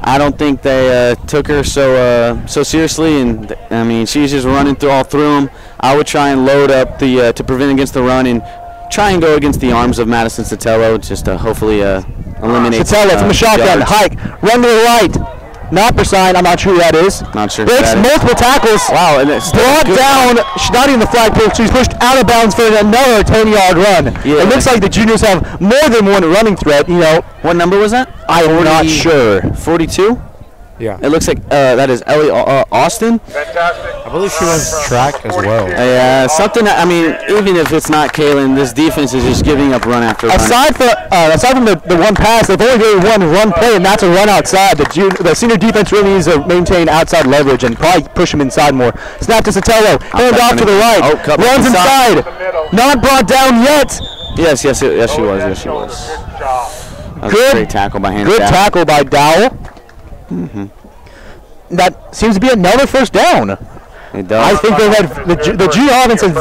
I don't think they took her so seriously. And I mean, she's just running all through them. I would try and load up to prevent against the run and try and go against the arms of Madison Sotelo, just to hopefully eliminate. Sotelo from the shotgun, hike, run to the right. Not Persine, I'm not sure who that is. Not sure. Breaks multiple tackles. Wow, and it's brought down. She's not even the flag post. She's pushed out of bounds for another 10-yard run. Yeah. It looks like the juniors have more than one running threat. You know, what number was that? I'm not sure. 42. Yeah. It looks like that is Ellie Austin. Fantastic. I believe she runs track as well. Yeah, something. I mean, even if it's not Caitlyn, this defense is just giving up run after run. Aside from the one pass, they've only given one run play, and that's a run outside. The senior defense really needs to maintain outside leverage and probably push them inside more. Snap to Sotelo, hand off to the right, runs inside, not brought down yet. Yes, she was. Yes, she was. That was a great tackle by Hannah. Good tackle by Dowell. That seems to be another first down. It does. I think they had the junior offense has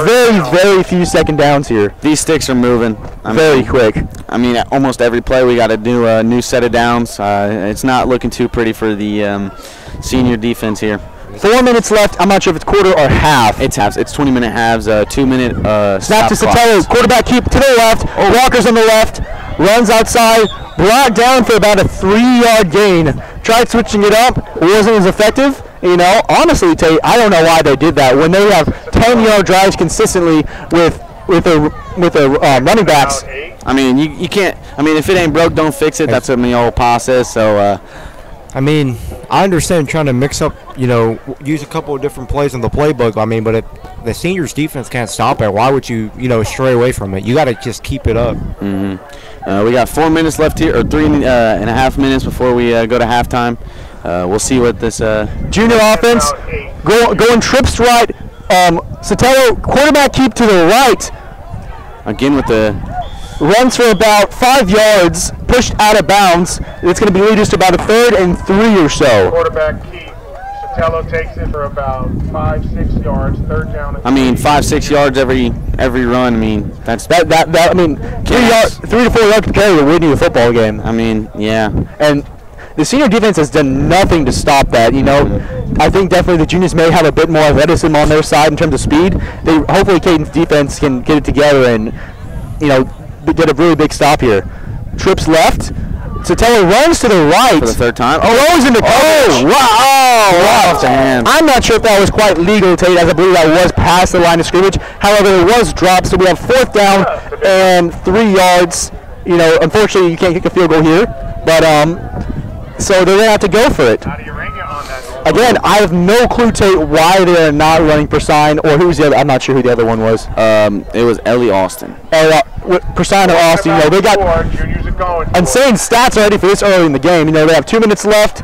very few second downs here. These sticks are moving very quick. I mean, at almost every play we got to do a new set of downs. It's not looking too pretty for the senior defense here. 4 minutes left. I'm not sure if it's quarter or half. It's halves. It's 20-minute halves. 2-minute snap to Sotelo. Quarterback keep to the left. Walker's on the left. Runs outside. Brought down for about a 3-yard gain. Tried switching it up. It wasn't as effective. You know, honestly, Tate, I don't know why they did that. When they have 10-yard drives consistently with the running backs. I mean, you can't. I mean, if it ain't broke, don't fix it. That's what the old pa says. So. I mean, I understand trying to mix up, you know, use a couple of different plays in the playbook. I mean, but if the seniors' defense can't stop it, why would you, stray away from it? You got to just keep it up. We got 4 minutes left here, or 3.5 minutes before we go to halftime. We'll see what this junior offense going trips right. Sotelo quarterback keep to the right. Again with the runs for about 5 yards, pushed out of bounds. It's going to be lead us to about a 3rd and 3 or so. Quarterback keep. Sotelo takes it for about 5-6 yards. 3rd down. I mean, 5-6 yards every run. I mean, that's that. I mean, 3 to 4 yards to carry to win you a football game. I mean, yeah. And the senior defense has done nothing to stop that. You know, I think definitely the juniors may have a bit more athleticism on their side in terms of speed. Hopefully Caden's defense can get it together and, get a really big stop here. Trips left. Sotelo runs to the right. For the 3rd time. Throws into coverage. Wow. Off the hand. I'm not sure if that was quite legal, Tate, as I believe that was past the line of scrimmage. However, it was dropped, so we have 4th down and 3 yards. Unfortunately, you can't kick a field goal here. But, so they're going to have to go for it. How do you ring it on that? Again, I have no clue, Tate, why they're not running Persine, or who's the other. I'm not sure who the other one was. It was Ellie Austin. Persine or Austin, they got insane stats already for this early in the game. They have 2 minutes left.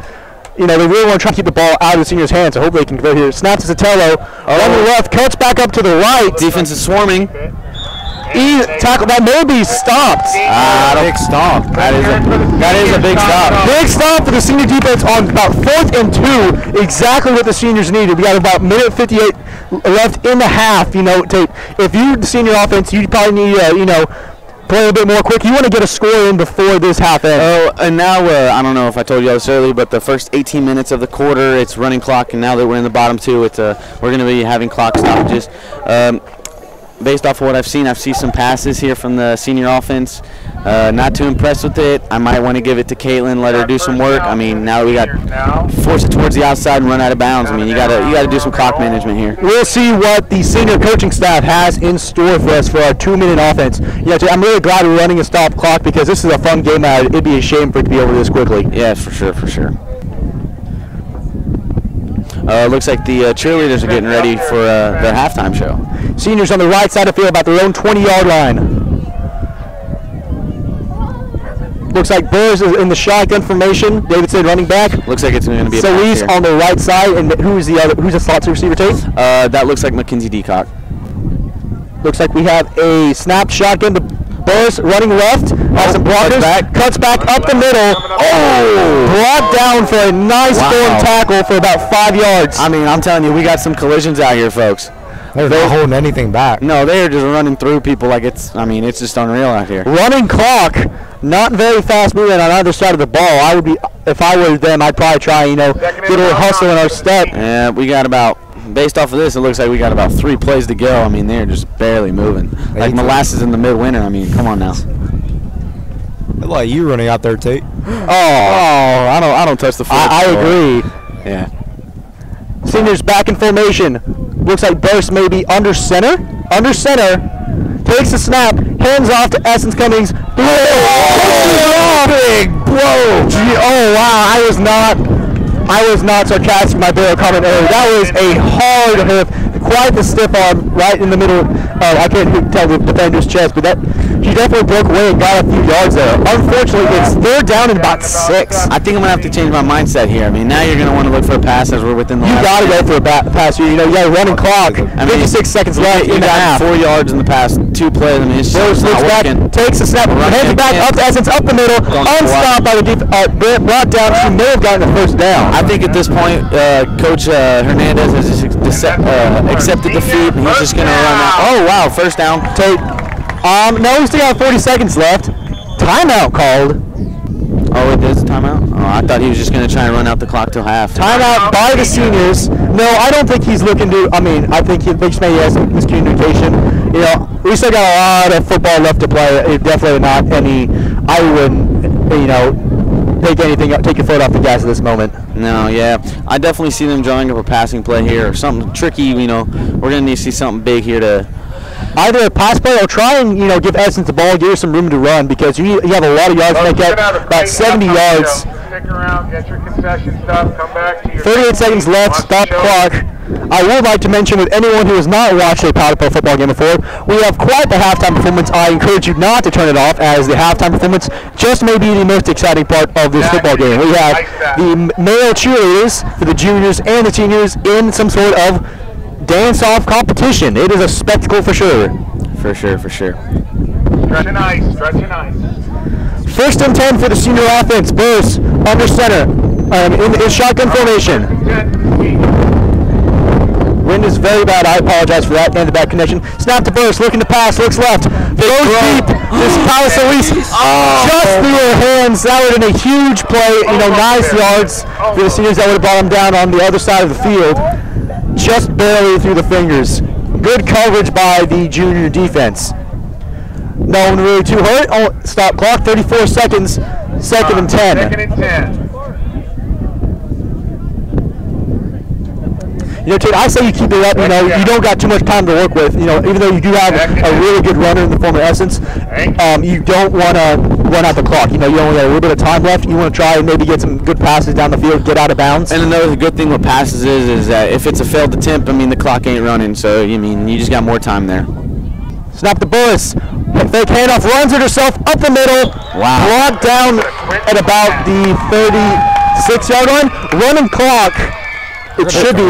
They really want to try to keep the ball out of the seniors' hands, so hopefully they can convert here. Snaps to Sotelo. On the left, cuts back up to the right. Defense is swarming. Tackle that may be stopped. Big stop. That is a big stop. Big stop for the senior defense on about 4th and 2. Exactly what the seniors needed. We got about minute 58 left in the half. If you're the senior offense, you probably need play a bit more quick. You want to get a score in before this half ends. Oh, and now I don't know if I told you this early, but the first 18 minutes of the quarter, it's running clock, and now that we're in the bottom 2, it's we're going to be having clock stoppages. Based off of what I've seen some passes here from the senior offense. Not too impressed with it. I might want to give it to Caitlyn, let her do some work. I mean, now we got force it towards the outside and run out of bounds. I mean, you got to do some clock management here. We'll see what the senior coaching staff has in store for us for our 2-minute offense. I'm really glad we're running a stop clock because this is a fun game. It'd be a shame for it to be over this quickly. Yeah, for sure. Looks like the cheerleaders are getting ready for their halftime show. Seniors on the right side of the field about their own 20-yard line. Looks like Burrs is in the shotgun formation. Davidson running back. Looks like it's going to be a Solis on the right side, and who's the slot receiver, Tate? That looks like Mackenzie Deacock. Looks like we have a snap shotgun to Burrs running left. Has some blockers. Cuts back up the middle. Oh! Brought down for a nice form tackle for about 5 yards. I mean, I'm telling you, we got some collisions out here, folks. They're not holding anything back. No, they're just running through people like it's just unreal out here. Running clock, not very fast moving on either side of the ball. I would be, if I were them, I'd probably try, get a little hustle in our step. Yeah, we got about, based off of this, it looks like we got about 3 plays to go. I mean, they're just barely moving. Like molasses in the midwinter. I mean, come on now. I like you running out there, Tate. I don't touch the football. I agree. Yeah. Seniors back in formation. Looks like Burst may be under center. Under center. Takes the snap. Hands off to Essence Cummings. Big blow. Oh wow! I was not sarcastic in my barrel comment earlier. That was a hard hit. Quite the stiff arm right in the middle. I can't tell the defender's chest, but he definitely broke away and got a few yards there. Unfortunately, they're down in about 6. I think I'm gonna have to change my mindset here. I mean, now you're gonna want to look for a pass as we're within the. You got to go for a pass. You got a running clock. 56 seconds left in the half. 4 yards in the past 2 plays. I mean, it's just not working. Takes a snap, hands it back up to Essence, up the middle, unstopped by the brought down. She may have gotten the first down. I think at this point, Coach Hernandez has accepted defeat, and he's just gonna run out. Oh wow, first down. Tate. No, we still got 40 seconds left. Timeout called. Oh, it is a timeout? Oh, I thought he was just going to try and run out the clock till half. Timeout by the seniors. No, I don't think he's looking to. I think he thinks maybe he has some miscommunication. We still got a lot of football left to play. Definitely not any. I wouldn't, take your foot off the gas at this moment. No, yeah. I definitely see them drawing up a passing play here or something tricky. We're going to need to see something big here to. Either a pass play or try and give Essence the ball, give her some room to run because you have a lot of yards to make up, about 70 yards. Stick around, get your concession stuff, come back to your 38 seconds left, stop clock. I would like to mention with anyone who has not watched a Powderpuff football game before, we have quite the halftime performance. I encourage you not to turn it off, as the halftime performance just may be the most exciting part of this football game. We have the male cheerleaders for the juniors and the seniors in some sort of dance-off competition. It is a spectacle for sure. For sure. Stretching ice. First and 10 for the senior offense. Burst under center in shotgun formation. Wind is very bad. I apologize for that and the bad connection. Snap to Burst, looking to pass, looks left, throws deep. This Palace Solis just through her hands. That would have been a huge play. Nice yards for the seniors. That would have brought them down on the other side of the field. Just barely through the fingers. Good coverage by the junior defense. No one really too hurt. Oh, stop clock. 34 seconds. Second and 10. Tate, I say you keep it up. You don't got too much time to work with. Even though you do have a really good runner in the former Essence, you don't want to run out the clock. You only got a little bit of time left. You want to try and maybe get some good passes down the field, get out of bounds. And another good thing with passes is that if it's a failed attempt, the clock ain't running. So you just got more time there. Snap the Burris. Fake handoff, runs it herself up the middle. Wow. Brought down at about the 36-yard line. Running clock. It should be.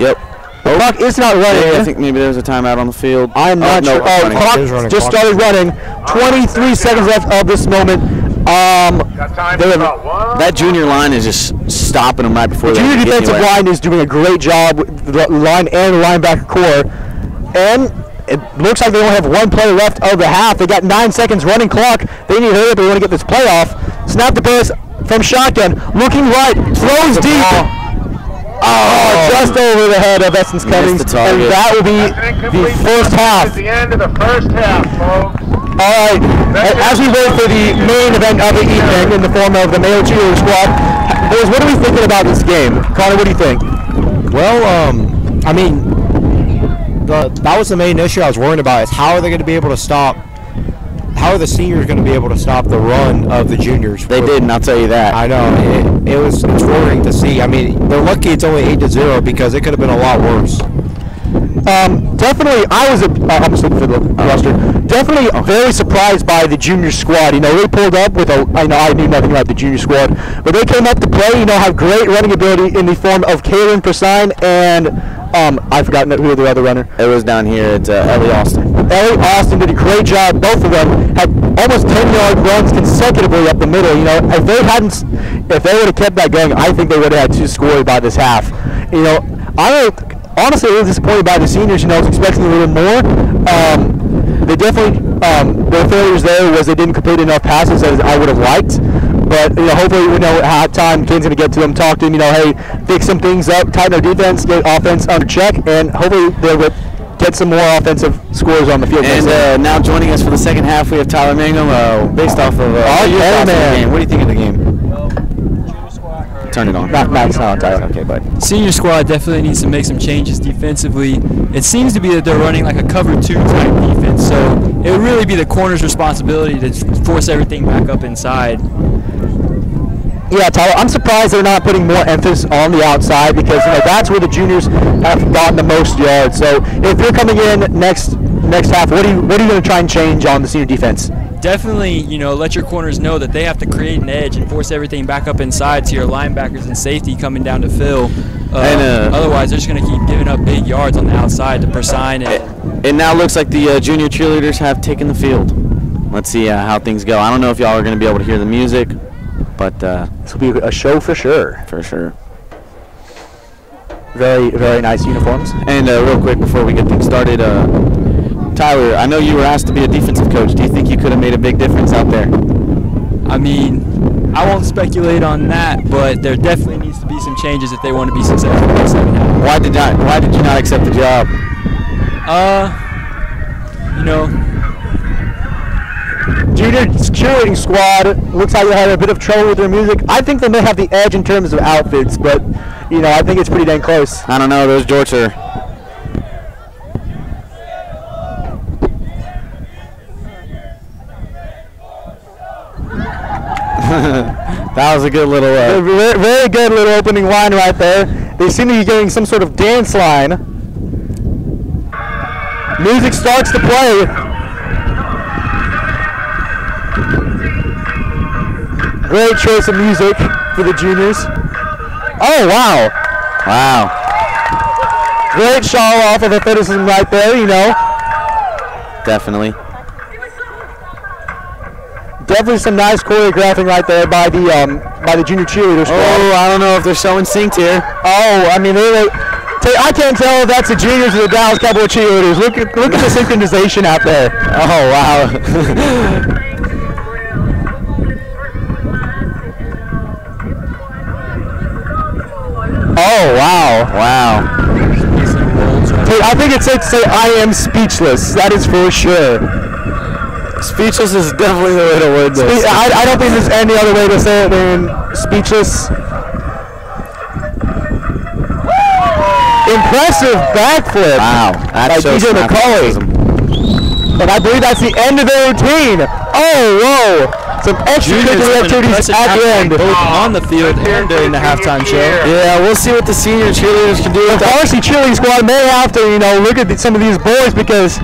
Yep. The clock is not running. I think maybe there's a timeout on the field. I'm not sure. Clock just started running. 23 seconds left of this moment. That junior line is just stopping them right before the junior defensive line is doing a great job with the line and the linebacker core. And it looks like they only have 1 play left of the half. They got 9 seconds running clock. They need to hurry up. They want to get this play off. Snap the pass from shotgun. Looking right. Throws deep. Just over the head of Essence Cummings. And that will be the first half. At the end of the first half, folks. All right. As we wait for the main event of the evening in the form of the male cheerleader squad, boys, what are we thinking about this game? Connor, what do you think? Well, that was the main issue I was worried about, is how are they going to be able to stop how are the seniors going to be able to stop the run of the juniors? They didn't, I'll tell you that. I know. It's worrying to see. I mean, they're lucky it's only 8-0 because it could have been a lot worse. Definitely, I'm just looking for the roster. Definitely very surprised by the junior squad. You know, they pulled up with I knew nothing about the junior squad, but they came up to play. You know, have great running ability in the form of Caitlyn Persine and I've forgotten who the other runner. It was down here. It's Ellie Austin. Ellie Austin did a great job. Both of them had almost 10-yard runs consecutively up the middle. You know, if they would have kept that going, I think they would have had 2 scores by this half. You know, honestly, a little disappointed by the seniors. You know, I was expecting a little more. They definitely, their failures there was they didn't complete enough passes as I would have liked. But, you know, hopefully, we know at halftime, Caden's going to get to them, talk to them, you know, hey, fix some things up, tighten their defense, get offense under check, and hopefully they'll get some more offensive scores on the field. And now joining us for the second half, we have Tyler Manuel, based off of the game. What do you think of the game? Turn it on. It's not on Tyler. Okay, bud. Senior squad definitely needs to make some changes defensively. It seems to be that they're running like a cover 2 type defense, so it would really be the corner's responsibility to force everything back up inside. Yeah, Tyler, I'm surprised they're not putting more emphasis on the outside because, you know, that's where the juniors have gotten the most yards. So if you're coming in next half, what are you going to try and change on the senior defense? Definitely, you know, let your corners know that they have to create an edge and force everything back up inside to your linebackers and safety coming down to fill. Otherwise, they're just going to keep giving up big yards on the outside to Persine. It now looks like the junior cheerleaders have taken the field. Let's see how things go. I don't know if y'all are going to be able to hear the music, but this will be a show for sure. For sure. Very, very nice uniforms. And real quick before we get things started, Tyler, I know you were asked to be a defensive coach. Do you think you could have made a big difference out there? I mean, I won't speculate on that, but there definitely needs to be some changes if they want to be successful in the second half. Why did you not accept the job? You know, junior cheerleading squad looks like they had a bit of trouble with their music. I think they may have the edge in terms of outfits, but, you know, I think it's pretty dang close. I don't know. Those jorts are... That was a good little... very good little opening line right there. They seem to be getting some sort of dance line. Music starts to play. Great choice of music for the juniors. Oh, wow. Wow. Great show off of athleticism right there, you know. Definitely. Definitely some nice choreographing right there by the junior cheerleaders. Oh, I don't know if they're so in sync here. Oh, I mean, I can't tell if that's the juniors or the Dallas Cowboy cheerleaders. Look at the synchronization out there. Oh, wow. Oh, wow. Wow. Dude, I think it's safe to say I am speechless. That is for sure. Speechless is definitely the way to word this. I don't think there's any other way to say it than speechless. Impressive backflip. Wow. By DJ McCauley. And I believe that's the end of their routine. Oh, whoa. Some extracurricular activities at the end. Both on the field and during the halftime show. Yeah, we'll see what the senior cheerleaders can do. The varsity cheerleading squad may have to, you know, look at some of these boys because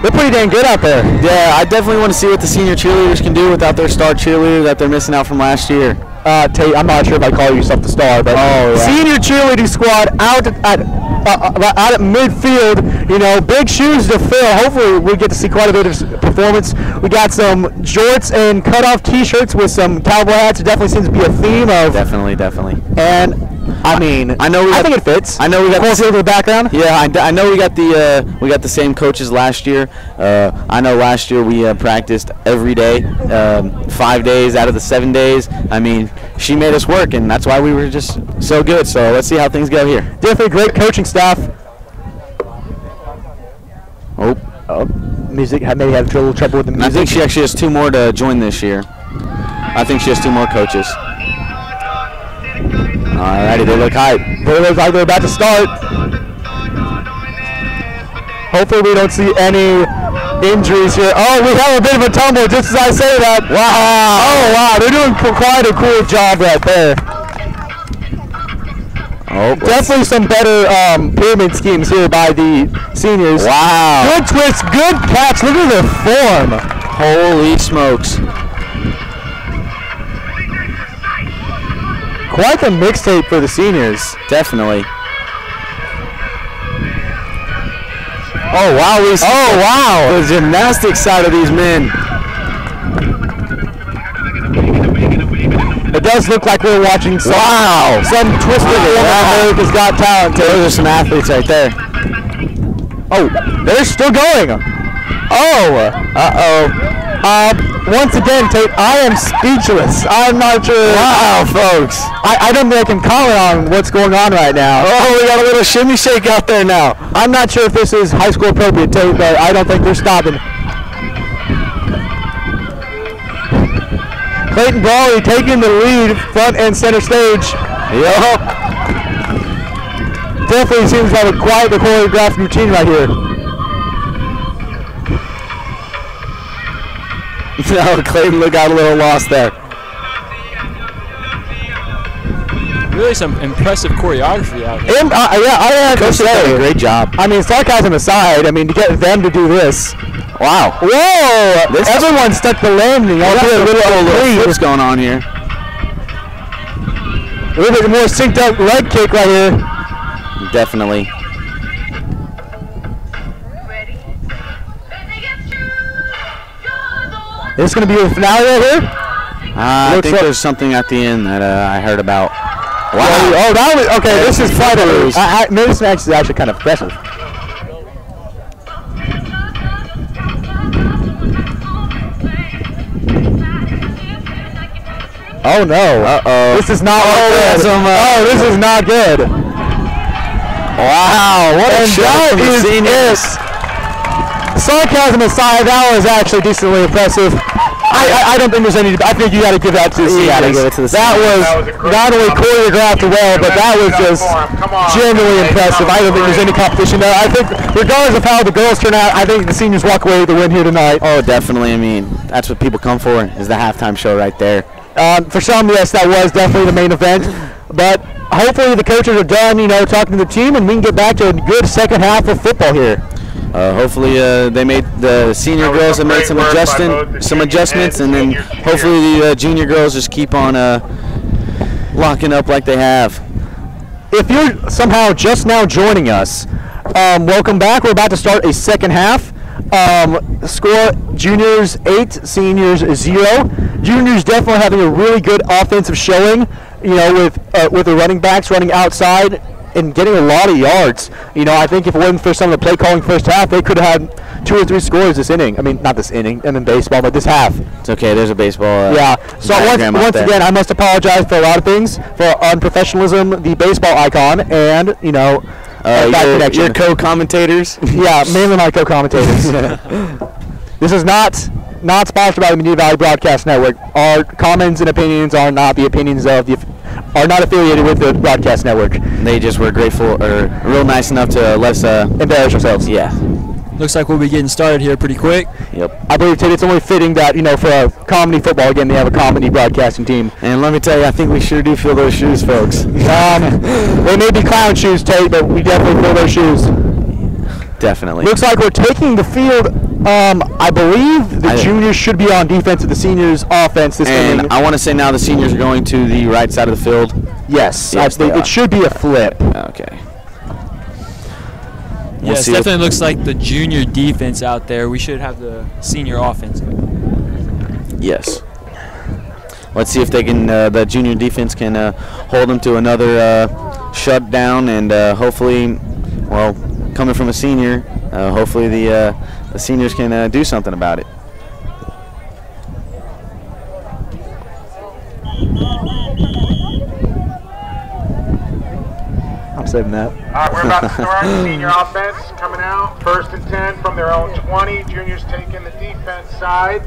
they're pretty dang good out there. Yeah, I definitely want to see what the senior cheerleaders can do without their star cheerleader that they're missing out from last year. Tate, I'm not sure if I call yourself the star, but senior cheerleading squad out at midfield, you know, big shoes to fill. Hopefully we get to see quite a bit of performance. We got some jorts and cutoff t-shirts with some cowboy hats. It definitely seems to be a theme of. Definitely. And I mean, I think it fits. I know we got the background. Yeah, I know we got the same coaches last year. I know last year we practiced every day, 5 days out of the 7 days. I mean, she made us work, and that's why we were just so good. So let's see how things go here. Definitely great coaching staff. Music maybe had a little trouble with the music. I think she actually has 2 more to join this year. I think she has 2 more coaches. Alrighty, they look hype. They look like they're about to start. Hopefully we don't see any injuries here. Oh, we have a bit of a tumble just as I say that. Wow. Oh, wow. They're doing quite a cool job right there. Oh, definitely some better pyramid schemes here by the seniors. Wow. Good twist, good catch. Look at their form. Holy smokes. Quite the mixtape for the seniors. Definitely. Oh, wow. Oh, wow. The gymnastics side of these men. It does look like we're watching some twisted America's Got Talent. Those are some athletes right there. Oh, they're still going. Oh, once again, Tate, I am speechless. I'm not sure. Wow, folks. I don't think I can comment on what's going on right now. Oh, we got a little shimmy shake out there now. I'm not sure if this is high school appropriate, Tate, but I don't think they're stopping. Clayton Brawley taking the lead front and center stage. Yup. Definitely seems to have quite a choreographed routine right here. No, Clayton got a little lost there. Really some impressive choreography out here. Yeah, I have to say. Great job. I mean, sarcasm aside, I mean, to get them to do this. Wow. Whoa! Everyone stuck the landing. Got a little flips going on here. A little bit more synced up leg kick right here. Definitely. This is going to be the finale right here? I think there's something at the end that I heard about. Wow. Oh, that was, okay, this is quite a lose. This match is actually kind of impressive. Oh no! Uh-oh. This is not good. This is not good. Wow! What a shot from the seniors! Sarcasm aside, that was actually decently impressive. I don't think there's any. I think you got to give that to the seniors. That was not only choreographed well, but that was just genuinely impressive. I don't think there's any competition there. I think, regardless of how the girls turn out, I think the seniors walk away with the win here tonight. Oh, definitely. I mean, that's what people come for, is the halftime show right there. For some, yes, that was definitely the main event. But hopefully the coaches are done, talking to the team, and we can get back to a good second half of football here. Hopefully they made the senior girls have made some adjustments, and then hopefully the junior girls just keep on locking up like they have. If you're somehow just now joining us, welcome back. We're about to start a second half. Score: juniors 8, seniors 0. Juniors definitely having a really good offensive showing, with the running backs running outside and getting a lot of yards. I think if it wasn't for some of the play calling first half, they could have had 2 or 3 scores this inning. I mean, not this inning, and in baseball, but this half. It's okay. There's a baseball. Yeah. So once again, I must apologize for a lot of things, for unprofessionalism, the baseball icon, and your co-commentators. Yeah, mainly my co-commentators. This is not sponsored by the Medina Valley Broadcast Network. Our comments and opinions are not the opinions of are not affiliated with the broadcast network. They just were grateful or real nice enough to let us embarrass ourselves. Yeah. Looks like we'll be getting started here pretty quick. Yep. I believe it's only fitting that for a comedy football again they have a comedy broadcasting team. And let me tell you, I think we sure do feel those shoes, folks. They may be clown shoes, Tate, but we definitely feel those shoes. Definitely. Looks like we're taking the field. I believe the juniors should be on defense with the seniors' offense this inning. And I want to say now the seniors are going to the right side of the field. Yes, it should be a flip. Okay. Yes, definitely looks like the junior defense out there. We should have the senior offense. Yes. Let's see if they can. The junior defense can hold them to another shutdown, and hopefully, well, coming from a senior, hopefully the seniors can do something about it. I'm saving that. All right, we're about to start. Senior offense coming out. 1st and 10 from their own 20. Juniors taking the defense side.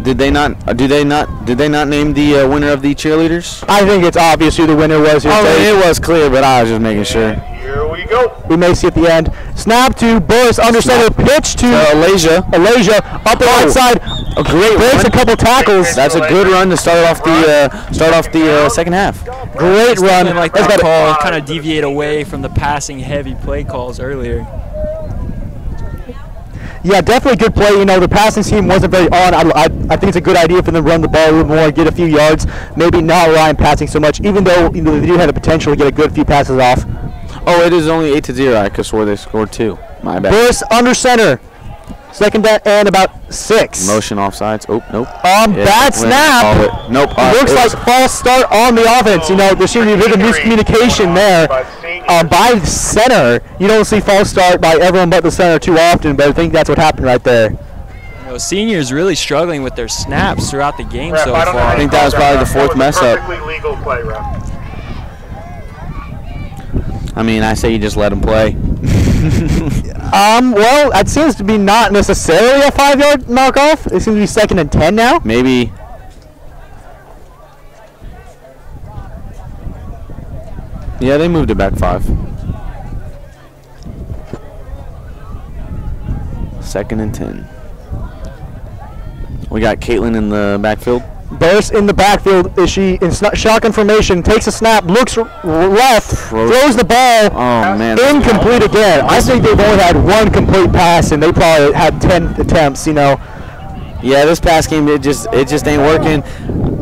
The did they not name the winner of the cheerleaders? I think it's obvious who the winner was here. It was clear, but I was just making sure. Here we go. We may see at the end. Snap to Burris, under center, pitch to Alasia, up the right side. A great breaks run. a couple tackles. That's a good run to start off the second half. Great run. Like that call, kind of deviate away from the passing heavy play calls earlier. Yeah, definitely good play. You know, the passing team wasn't very on. I think it's a good idea for them to run the ball a little more, get a few yards, maybe not rely on passing so much, even though they do have the potential to get a good few passes off. Oh, it is only 8-0. I could swear they scored 2. My bad. Burris under center. Second and about 6. Motion offsides. Oh, nope. Bad snap. Nope. Looks like false start on the offense. You know, there seems to be a bit of miscommunication there by the center. You don't see false start by everyone but the center too often, but I think that's what happened right there. You know, seniors really struggling with their snaps throughout the game so far. I think that was probably the 4th mess up. Perfectly legal play, ref. I mean, I say you just let them play. Well, it seems to be not necessarily a 5-yard mark-off. It seems to be 2nd and 10 now. Maybe. Yeah, they moved it back 5. 2nd and 10. We got Caitlyn in the backfield. Burris in the backfield. Is she in shotgun formation? Takes a snap, looks left, throws the ball. Oh man! Incomplete again. I think they've only had 1 complete pass, and they probably had 10 attempts. You know. Yeah, this pass game it just ain't working.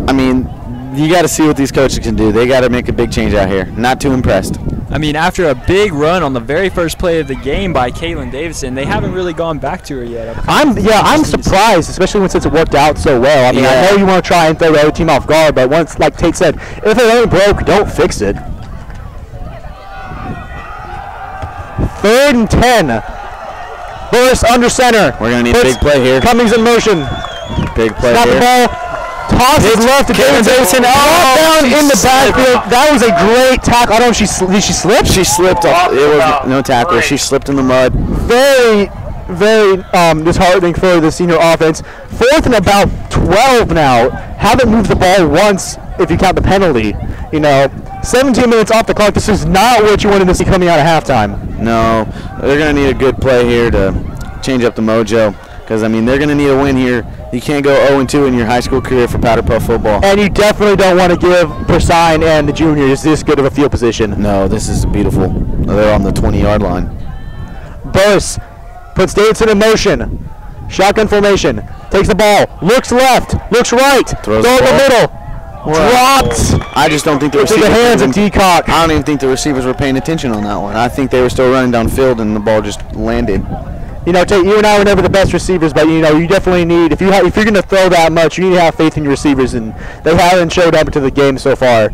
I mean, you got to see what these coaches can do. They got to make a big change out here. Not too impressed. I mean, after a big run on the very first play of the game by Caitlyn Davidson, they haven't really gone back to her yet. I'm surprised, especially since it worked out so well. I mean, I know you want to try and throw the other team off guard, but once, like Tate said, if it ain't broke, don't fix it. 3rd and 10. Burris under center. We're gonna need a big play here. Cummings in motion. Big play Snap here. the ball. Tosses left to Davidson. Down in the backfield. That was a great tackle. I don't know if did she slip? She slipped off. It was no tackle. She slipped in the mud. Very, very disheartening for the senior offense. 4th and about 12 now. Haven't moved the ball once if you count the penalty. You know, 17 minutes off the clock. This is not what you wanted to see coming out of halftime. No, they're going to need a good play here to change up the mojo. Because, I mean, they're going to need a win here. You can't go 0-2 in your high school career for Powderpuff football. And you definitely don't want to give Persine and the juniors this good of a field position. No, this is beautiful. They're on the 20-yard line. Burris puts Davidson in motion. Shotgun formation. Takes the ball. Looks left. Looks right. Throws in the middle. Dropped. I just don't think the receivers. To the hands of Deacock. I don't even think the receivers were paying attention on that one. I think they were still running downfield and the ball just landed. You know, Tate, you and I were never the best receivers, but you know, you definitely need, if you're going to throw that much, you need to have faith in your receivers, and they haven't showed up to the game so far.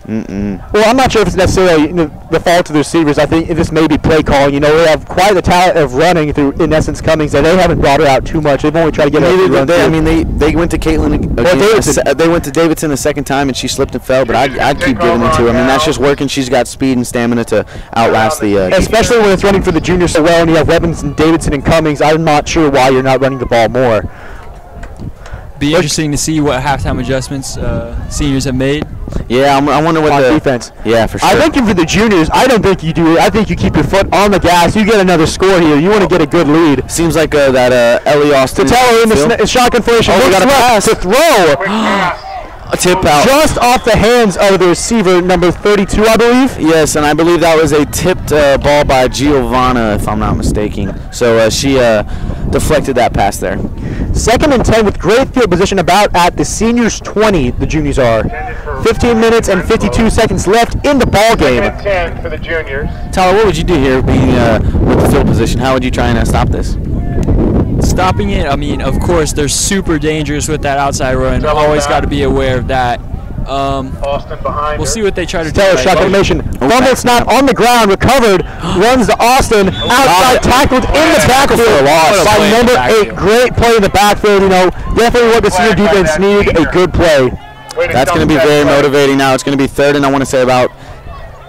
Well, I'm not sure if it's necessarily the fault of the receivers. I think this may be play calling. You know, they have quite the talent of running through, in essence, Cummings, and they haven't brought her out too much. They've only tried to get her to run. I mean, they went to Caitlyn again. They went to Davidson a second time, and she slipped and fell, but I'd keep giving it to her. I mean, that's just working. She's got speed and stamina to outlast the especially when it's running for the juniors so well, and you have weapons in Davidson and Cummings. I'm not sure why you're not running the ball more. Be interesting to see what halftime adjustments seniors have made. Yeah, I wonder what the defense. Yeah, for sure. I think for the juniors, I don't think you do. I think you keep your foot on the gas. You get another score here. You want to get a good lead. Seems like that Ellie Austin. To tell her in the shotgun formation. Oh, we got a pass to throw. A tip out. Just off the hands of the receiver, number 32, I believe. Yes, and I believe that was a tipped ball by Giovanna, if I'm not mistaken. So she deflected that pass there. 2nd and 10 with great field position about at the seniors' 20, the juniors are. 15 minutes and 52 seconds left in the ball game. 2nd and 10 for the juniors. Tyler, what would you do here being with the field position? How would you try and stop this? Stopping it, I mean, of course, they're super dangerous with that outside run. Always got to be aware of that. Austin behind. We'll see what they try to do. Shotgun formation. Fumble snap on the ground, recovered, runs to Austin, outside tackled in the backfield by number 8. Great play in the backfield. You know, definitely what the senior defense needed. A good play. That's going to be very motivating now. It's going to be 3rd and I want to say about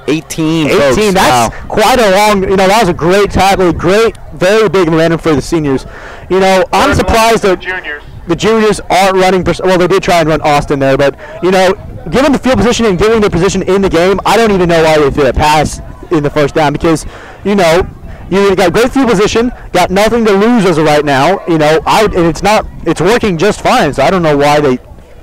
18. 18. Folks. That's quite a long. You know, that was a great tackle. Great, very big momentum for the seniors. You know, I'm surprised that. the juniors aren't running. Well, they did try and run Austin there, but you know, given the field position and given their position in the game, I don't even know why they threw that pass in the first down because, you know, you got great field position, got nothing to lose as of right now. You know, and it's working just fine. So I don't know why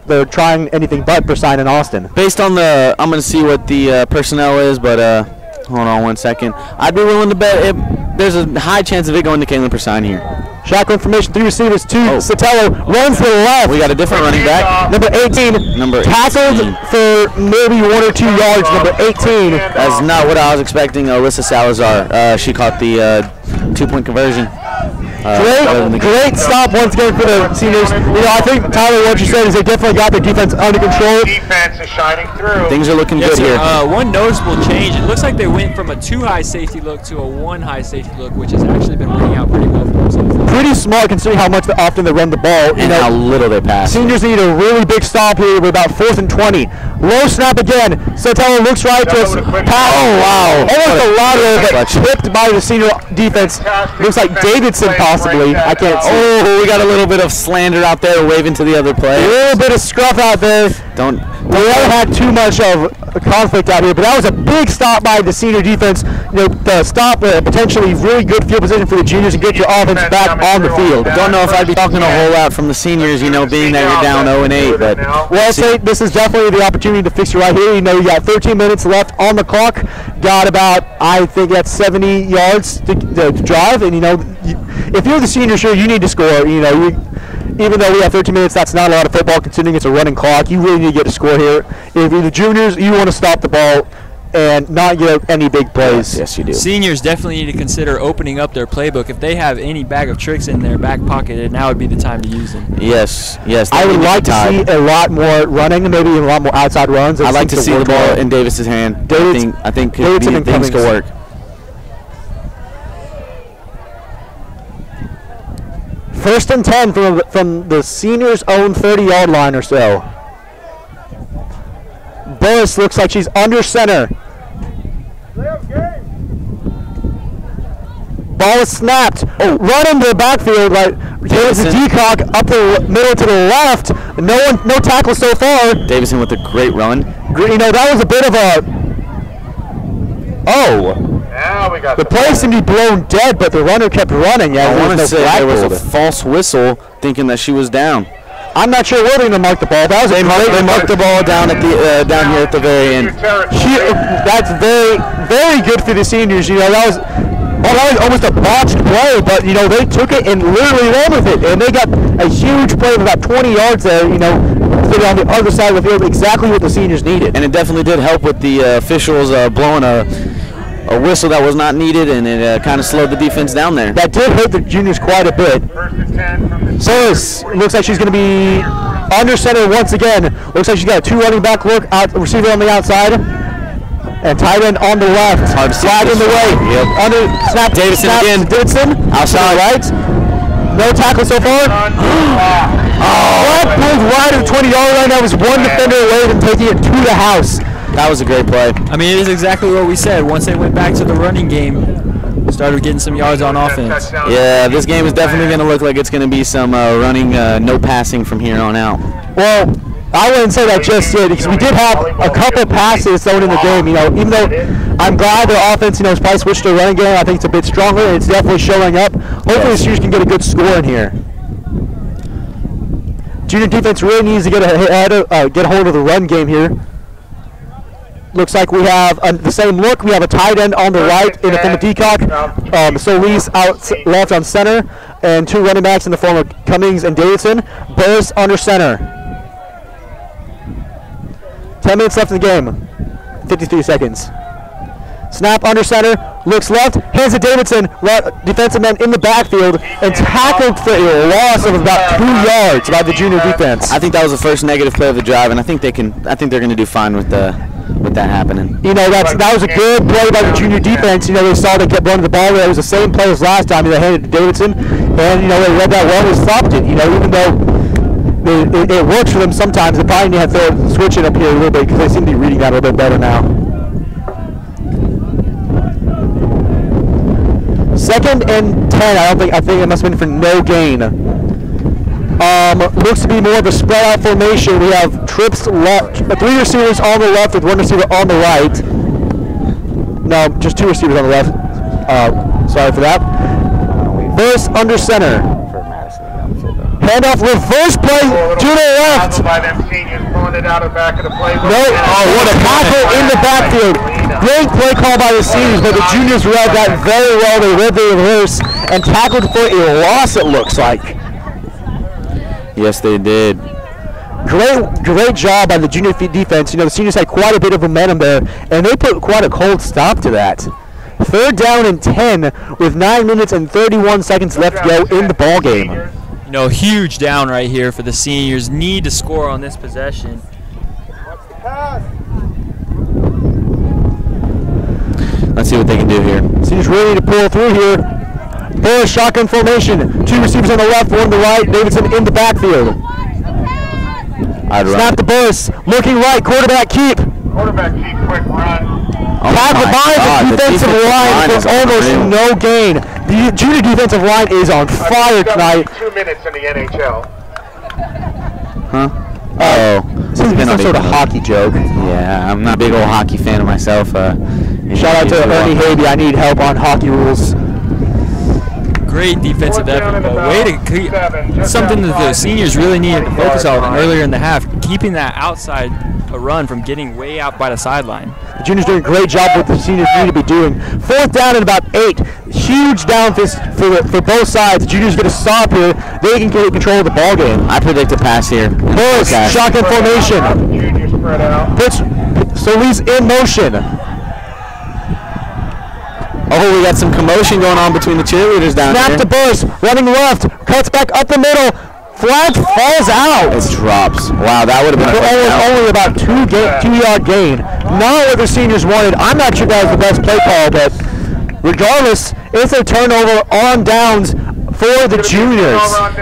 they're trying anything but Persine and Austin. Based on the, I'm going to see what the personnel is, but hold on 1 second. I'd be willing to bet there's a high chance of it going to Caitlyn Persine here. Shotgun formation, 3 receivers, 2. Sotelo runs to the left. We got a different running back. Number 18. Number 18. Tackled for maybe 1 or 2 yards. Number 18. That's not what I was expecting. Alyssa Salazar. She caught the 2-point conversion. Great stop once again for the seniors. You know, I think, Tyler, what you said is they definitely got their defense under control. Defense is shining through. Things are looking good here. One noticeable change. It looks like they went from a 2-high safety look to a 1-high safety look, which has actually been working out pretty well for themselves. Pretty smart considering how much often they run the ball. And how little they pass. Seniors need a really big stop here. We're about 4th and 20. Low snap again. Sotelo looks right to us. Pass. Oh, wow. Almost a lateral, but tripped by the senior defense. Looks like Davidson possibly. I can't see. Oh, we got a little bit of slander out there waving to the other player. A little bit of scruff out there. We haven't had too much of a conflict out here, but that was a big stop by the senior defense. You know, the stop potentially really good field position for the juniors and get your offense back on the field. Don't know if I'd be talking a whole lot from the seniors, you know, being that you're down 0-8, but well, say this is definitely the opportunity to fix it right here. You know, you got 13 minutes left on the clock. Got about, I think that's 70 yards to drive, and you know, if you're the senior, sure, you need to score. You know, even though we have 13 minutes, that's not a lot of football considering it's a running clock. You really need to get a score here. If you're the juniors, you want to stop the ball and not get any big plays. Yes, you do. Seniors definitely need to consider opening up their playbook. If they have any bag of tricks in their back pocket, now would be the time to use them. Yes. I would like to see a lot more running, maybe a lot more outside runs. I'd like to see the ball in Davis's hand. I think things could work. First and 10 from the seniors' own 30-yard line or so. Burris looks like she's under center. Ball is snapped. Oh, run into the backfield. Right, there's a decock up the middle to the left. No tackle so far. Davison with a great run. You know, that was a bit of a. Oh. Now we got the play seemed to be blown dead, but the runner kept running. Yeah, I want to say there was a false whistle, thinking that she was down. I'm not sure where they're going to mark the ball. That was they marked the ball down at the down here at the very end. That's very, very good for the seniors. You know, that was almost a botched play, but you know they took it and literally ran with it, and they got a huge play of about 20 yards there. You know, on the other side of the field, exactly what the seniors needed. And it definitely did help with the officials blowing a whistle that was not needed, and it kind of slowed the defense down there. That did hurt the juniors quite a bit. Solis looks like she's going to be under center once again. Looks like she's got a 2 running back look, receiver on the outside, and tight end on the left. Flag in the way. Yep. Under snap. Davidson again. Davidson outside right. No tackle so far. That pulled right at the 20-yard line. That was one defender away from taking it to the house. That was a great play. I mean, it is exactly what we said. Once they went back to the running game, started getting some yards on offense. Yeah, this game is definitely going to look like it's going to be some running, no passing from here on out. Well, I wouldn't say that just yet because we did have a couple passes thrown in the game. You know, even though I'm glad their offense, you know, has probably switched to a running game. I think it's a bit stronger, and it's definitely showing up. Hopefully, the Seniors can get a good score in here. Junior defense really needs to get a hold of the run game here. Looks like we have the same look. We have a tight end on the right in the form of Decock. Solis out left on center, and 2 running backs in the form of Cummings and Davidson. Burris under center. 10 minutes left in the game. 53 seconds. Snap under center. Looks left. Hands to Davidson. Defensive man in the backfield and tackled for a loss of about 2 yards by the junior defense. I think that was the first negative play of the drive, and I think they're going to do fine with that happening. You know, that was a good play by the junior defense. You know, they saw they kept running the ball. It was the same play as last time. They handed it to Davidson, and you know they read that well. They stopped it. You know, even though it works for them sometimes, they probably need to have to switch it up here a little bit because they seem to be reading that a little bit better now. 2nd and 10. I think it must have been for no gain. Looks to be more of a spread out formation. We have trips left, 3 receivers on the left with 1 receiver on the right. No, just 2 receivers on the left. Sorry for that. Burst under center. Handoff, reverse play to the left. By them seniors, pulling it out of the back of the play. No, what a tackle in the backfield. Great play call by the seniors, but the juniors read that very well. They read the reverse and tackled for a loss, it looks like. Yes, they did. Great job by the junior defense. You know, the seniors had quite a bit of momentum there, and they put quite a cold stop to that. 3rd down and 10 with 9 minutes and 31 seconds left to go in the ball game. You know, huge down right here for the seniors. Need to score on this possession. Let's see what they can do here. Seniors ready to pull through here. Bullish shotgun formation. 2 receivers on the left, 1 on the right. Davidson in the backfield. Snap the burst. Looking right. Quarterback keep. Quarterback keep, quick run. Tackled by the defensive line for almost no gain. The junior defensive line is on fire tonight. 2 minutes in the NHL. Huh? Seems to be some sort of hockey joke. Yeah, I'm not a big old hockey fan of myself. Shout out to Ernie Habe. I need help on hockey rules. Great defensive effort, but way to something that the seniors really needed to focus on earlier in the half, keeping that outside run from getting way out by the sideline. The juniors doing a great job what the seniors need to be doing. 4th down and about 8. Huge down for both sides. The juniors get a stop here. They can get control of the ball game. I predict a pass here. Burst, shotgun formation. Junior spread out. Puts Solis in motion. Oh, we got some commotion going on between the cheerleaders down Snap here. the burst, running left, cuts back up the middle. Flag falls out. It drops. Wow, that would have been only about 2-yard gain. Not what the seniors wanted. I'm not sure that was the best play call, but regardless, it's a turnover on downs for the juniors.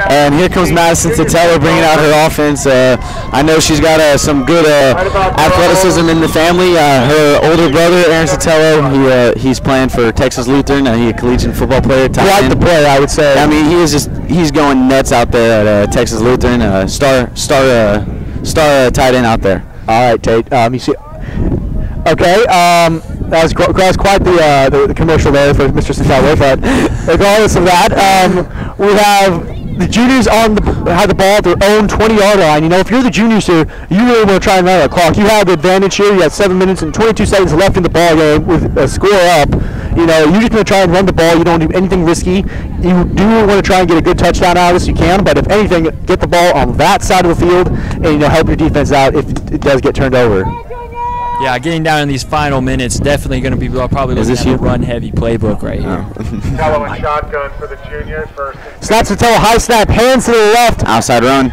And here comes Madison Sotelo bringing out her offense. I know she's got some good athleticism in the family. Her older brother, Aaron Sotelo, he's playing for Texas Lutheran. He's a collegiate football player. Quite the player, I would say. I mean, he's going nuts out there at Texas Lutheran. Star tight end out there. All right, Tate. You see. Okay, that was quite the commercial there for Mr. Sotelo, but regardless of that, we have the juniors have the ball at their own 20-yard line. You know, if you're the juniors here, you really want to try and run that clock. You have the advantage here. You have 7 minutes and 22 seconds left in the ball game with a score up. You know, you're just going to try and run the ball. You don't do anything risky. You do want to try and get a good touchdown out of this. You can, but if anything, get the ball on that side of the field and help your defense out if it does get turned over. Yeah, getting down in these final minutes, definitely going to be probably looking at a run-heavy playbook right here. Sotelo and shotgun for the juniors. Snaps to tell, high snap, hands to the left. Outside run.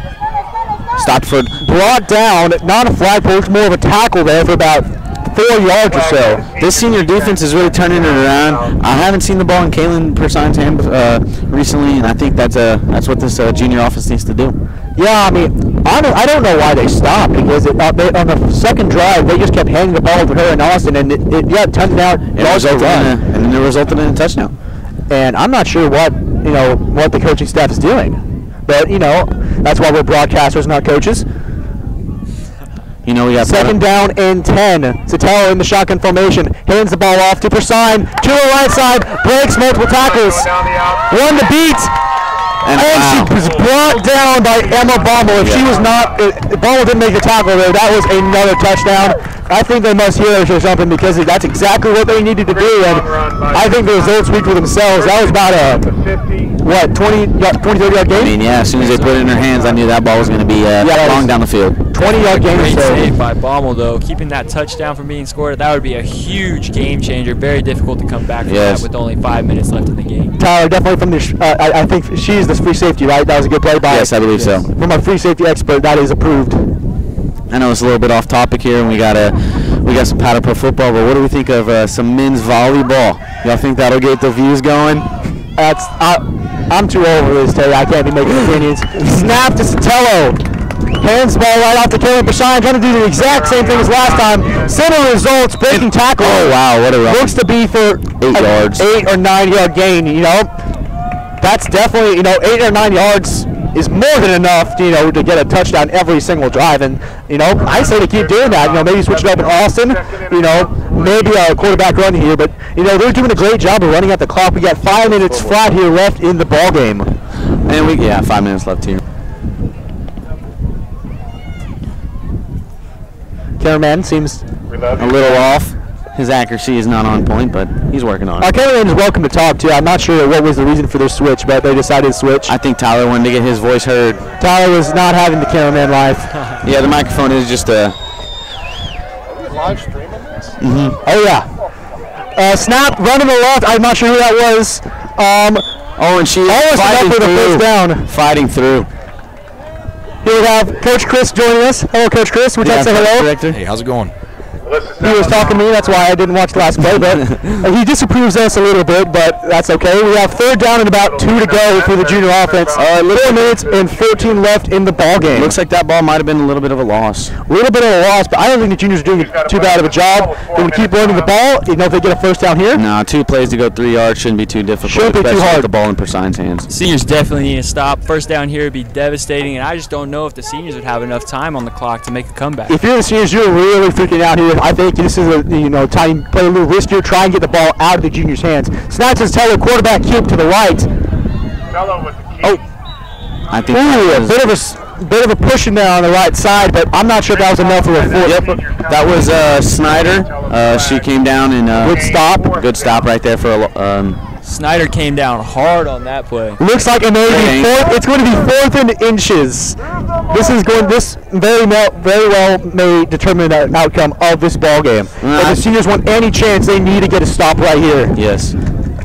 Stopped for. Brought down, not a flag pull, it's more of a tackle there for about 4 yards or so. This senior defense is really turning it around. I haven't seen the ball in Caitlyn Persine's hand recently, and I think that's what this junior offense needs to do. Yeah, I mean, I don't know why they stopped, because on the second drive they just kept handing the ball to her and Austin, and it turned out and it resulted in a touchdown. And I'm not sure what the coaching staff is doing, but that's why we're broadcasters, not coaches. We got 2nd down and 10. Sotelo in the shotgun formation, hands the ball off to Persine, to the right side, breaks multiple tackles, one to beat. And she was brought down by Emma Bommel. If she was not, Bommel didn't make the tackle there, that was another touchdown. I think they must hear or something, because that's exactly what they needed to do, and I think the results speak for themselves. That was about a 20-30 yard gain? I mean, yeah, as soon as they put it in her hands, I knew that ball was going to be long down the field. 20-yard gain. Great save by Bommel, though. Keeping that touchdown from being scored, that would be a huge game changer. Very difficult to come back from that with only 5 minutes left in the game. Tyler, definitely from the I think she's the free safety, right? That was a good play by. Yes, I believe so. From a free safety expert, that is approved. I know it's a little bit off topic here, and we got some Powderpuff football, but what do we think of some men's volleyball? Y'all think that'll get the views going? I'm too old for this, Terry. I can't be making opinions. Snap to Sotelo. Hands the ball right off to Caitlyn Persine, trying to do the exact same thing as last time. Similar results, breaking tackle. Oh, wow, what a run. Looks to be for 8 yards. 8 or 9 yard gain, That's definitely, 8 or 9 yards is more than enough, to get a touchdown every single drive. And, I say to keep doing that. Maybe switch it up in Austin, maybe a quarterback run here. But, they're doing a great job of running out the clock. We got 5 minutes flat here left in the ball game. And 5 minutes left here. Cameraman seems a little off. His accuracy is not on point, but he's working on it. Cameraman is welcome to talk, too. I'm not sure what was the reason for their switch, but they decided to switch. I think Tyler wanted to get his voice heard. Tyler was not having the cameraman live. Yeah, the microphone is just a... Are we live streaming this? Mm-hmm. Oh, yeah. Snap, run to the left. I'm not sure who that was. And she is fighting through. First down. Fighting through. Here we have Coach Chris joining us. Hello, Coach Chris. Would you like to say hello? Director. Hey, how's it going? He was talking to me, that's why I didn't watch the last play, but he disapproves us a little bit, but that's okay. We have 3rd down and about 2 to go for the junior offense. 4 minutes and 14 left in the ball game. Looks like that ball might have been a little bit of a loss. A little bit of a loss, but I don't think the juniors are doing too bad of a job. They're going to keep running the ball. If they get a first down here. No, 2 plays to go 3 yards shouldn't be too difficult. Shouldn't be too hard. With the ball in Persine's hands. Seniors definitely need to stop. First down here would be devastating, and I just don't know if the seniors would have enough time on the clock to make a comeback. If you're the seniors, you're really freaking out here. I think this is a time play a little riskier, try and get the ball out of the juniors' hands. Snaps his Teller, quarterback keep to the right. I think a bit of a push in there on the right side, but I'm not sure if that was enough for a fourth. Yep, that was Snyder. She came down and good stop. Good stop right there for a. Snyder came down hard on that play. Looks like it may be fourth. It's going to be 4th and inches. This very well may determine the outcome of this ball game. If the seniors want any chance, they need to get a stop right here. Yes.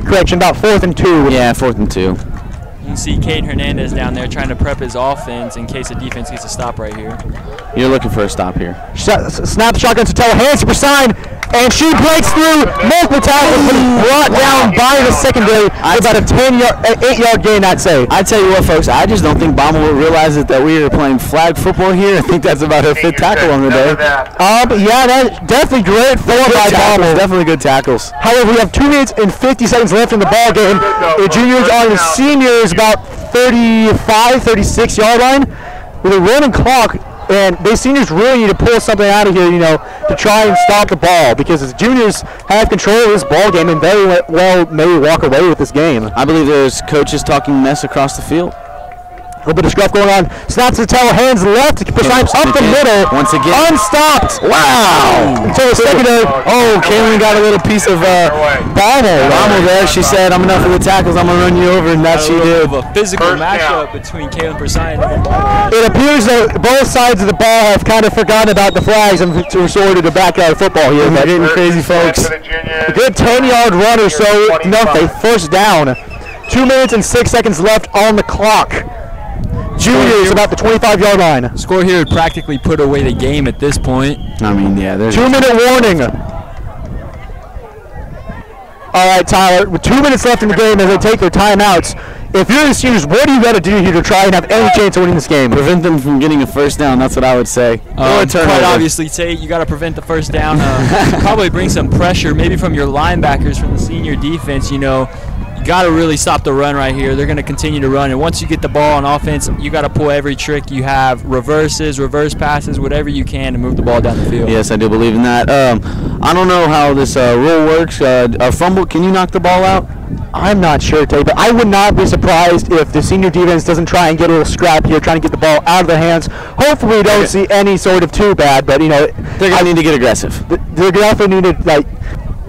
Correction, about 4th and 2. Yeah, 4th and 2. You can see Caden Hernandez down there trying to prep his offense in case the defense gets a stop right here. You're looking for a stop here. Snap the shotgun to Teller, hands to Persine, and she breaks through multiple tackles, but brought down by the secondary. About a 8-yard gain, I'd say. I tell you what, folks, I just don't think Bommel realizes that we are playing flag football here. I think that's about her 5th tackle on the day. Yeah, that's definitely great forward by Bommel. Definitely good tackles. However, we have 2 minutes and 50 seconds left in the ball game. The juniors are the seniors about 35, 36-yard line with a running clock. And the seniors really need to pull something out of here, to try and stop the ball, because the juniors have control of this ball game and very well may walk away with this game. I believe there's coaches talking mess across the field. A little bit of scruff going on. Snaps to Teller, hands left, Persine up the middle. Once again. Unstopped. Wow. Until the secondary. Caitlyn got a little piece of Bommel there. She said, I'm enough of the tackles, I'm going to run you over, and that she did. A physical matchup between Caitlyn Persine and It appears that both sides of the ball have kind of forgotten about the flags and resorted to backyard football here. We're getting crazy, folks. A good 10-yard run or so. Enough, they first down. 2 minutes and 6 seconds left on the clock. Juniors about the 25-yard line. Score here would practically put away the game at this point. I mean, yeah. 2-minute warning. All right, Tyler, with 2 minutes left in the game as they take their timeouts. If you're the seniors, what do you got to do here to try and have any chance of winning this game? Prevent them from getting a first down. That's what I would say. Quite obviously, Tate, you got to prevent the first down. Probably bring some pressure, maybe from your linebackers, from the senior defense. You got to really stop the run right here. They're going to continue to run, and once you get the ball on offense, you got to pull every trick you have, reverse passes, whatever you can to move the ball down the field. Yes, I do believe in that. I don't know how this rule works. A fumble, can you knock the ball out? I'm not sure, Tate, but I would not be surprised if the senior defense doesn't try and get a little scrap here, trying to get the ball out of their hands. Hopefully we don't see any sort of too bad, but, they're going to need to get aggressive. They're definitely need to,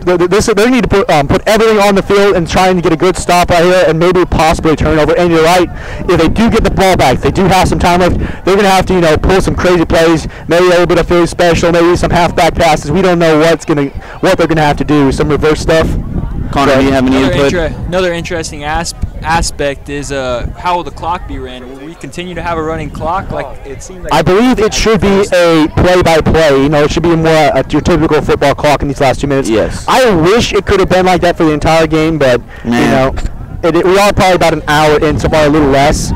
they need to put everything on the field and trying to get a good stop right here and maybe possibly a turnover. And you're right, if they do get the ball back, they do have some time left, they're going to have to, pull some crazy plays, maybe a little bit of Philly special, maybe some halfback passes. We don't know what they're going to have to do, some reverse stuff. Connor, do you have any input? Another interesting aspect is how will the clock be ran? Will we continue to have a running clock? It seems like I believe it should be a play-by-play. It should be more your typical football clock in these last 2 minutes. Yes. I wish it could have been like that for the entire game, but we are probably about an hour in, so far a little less.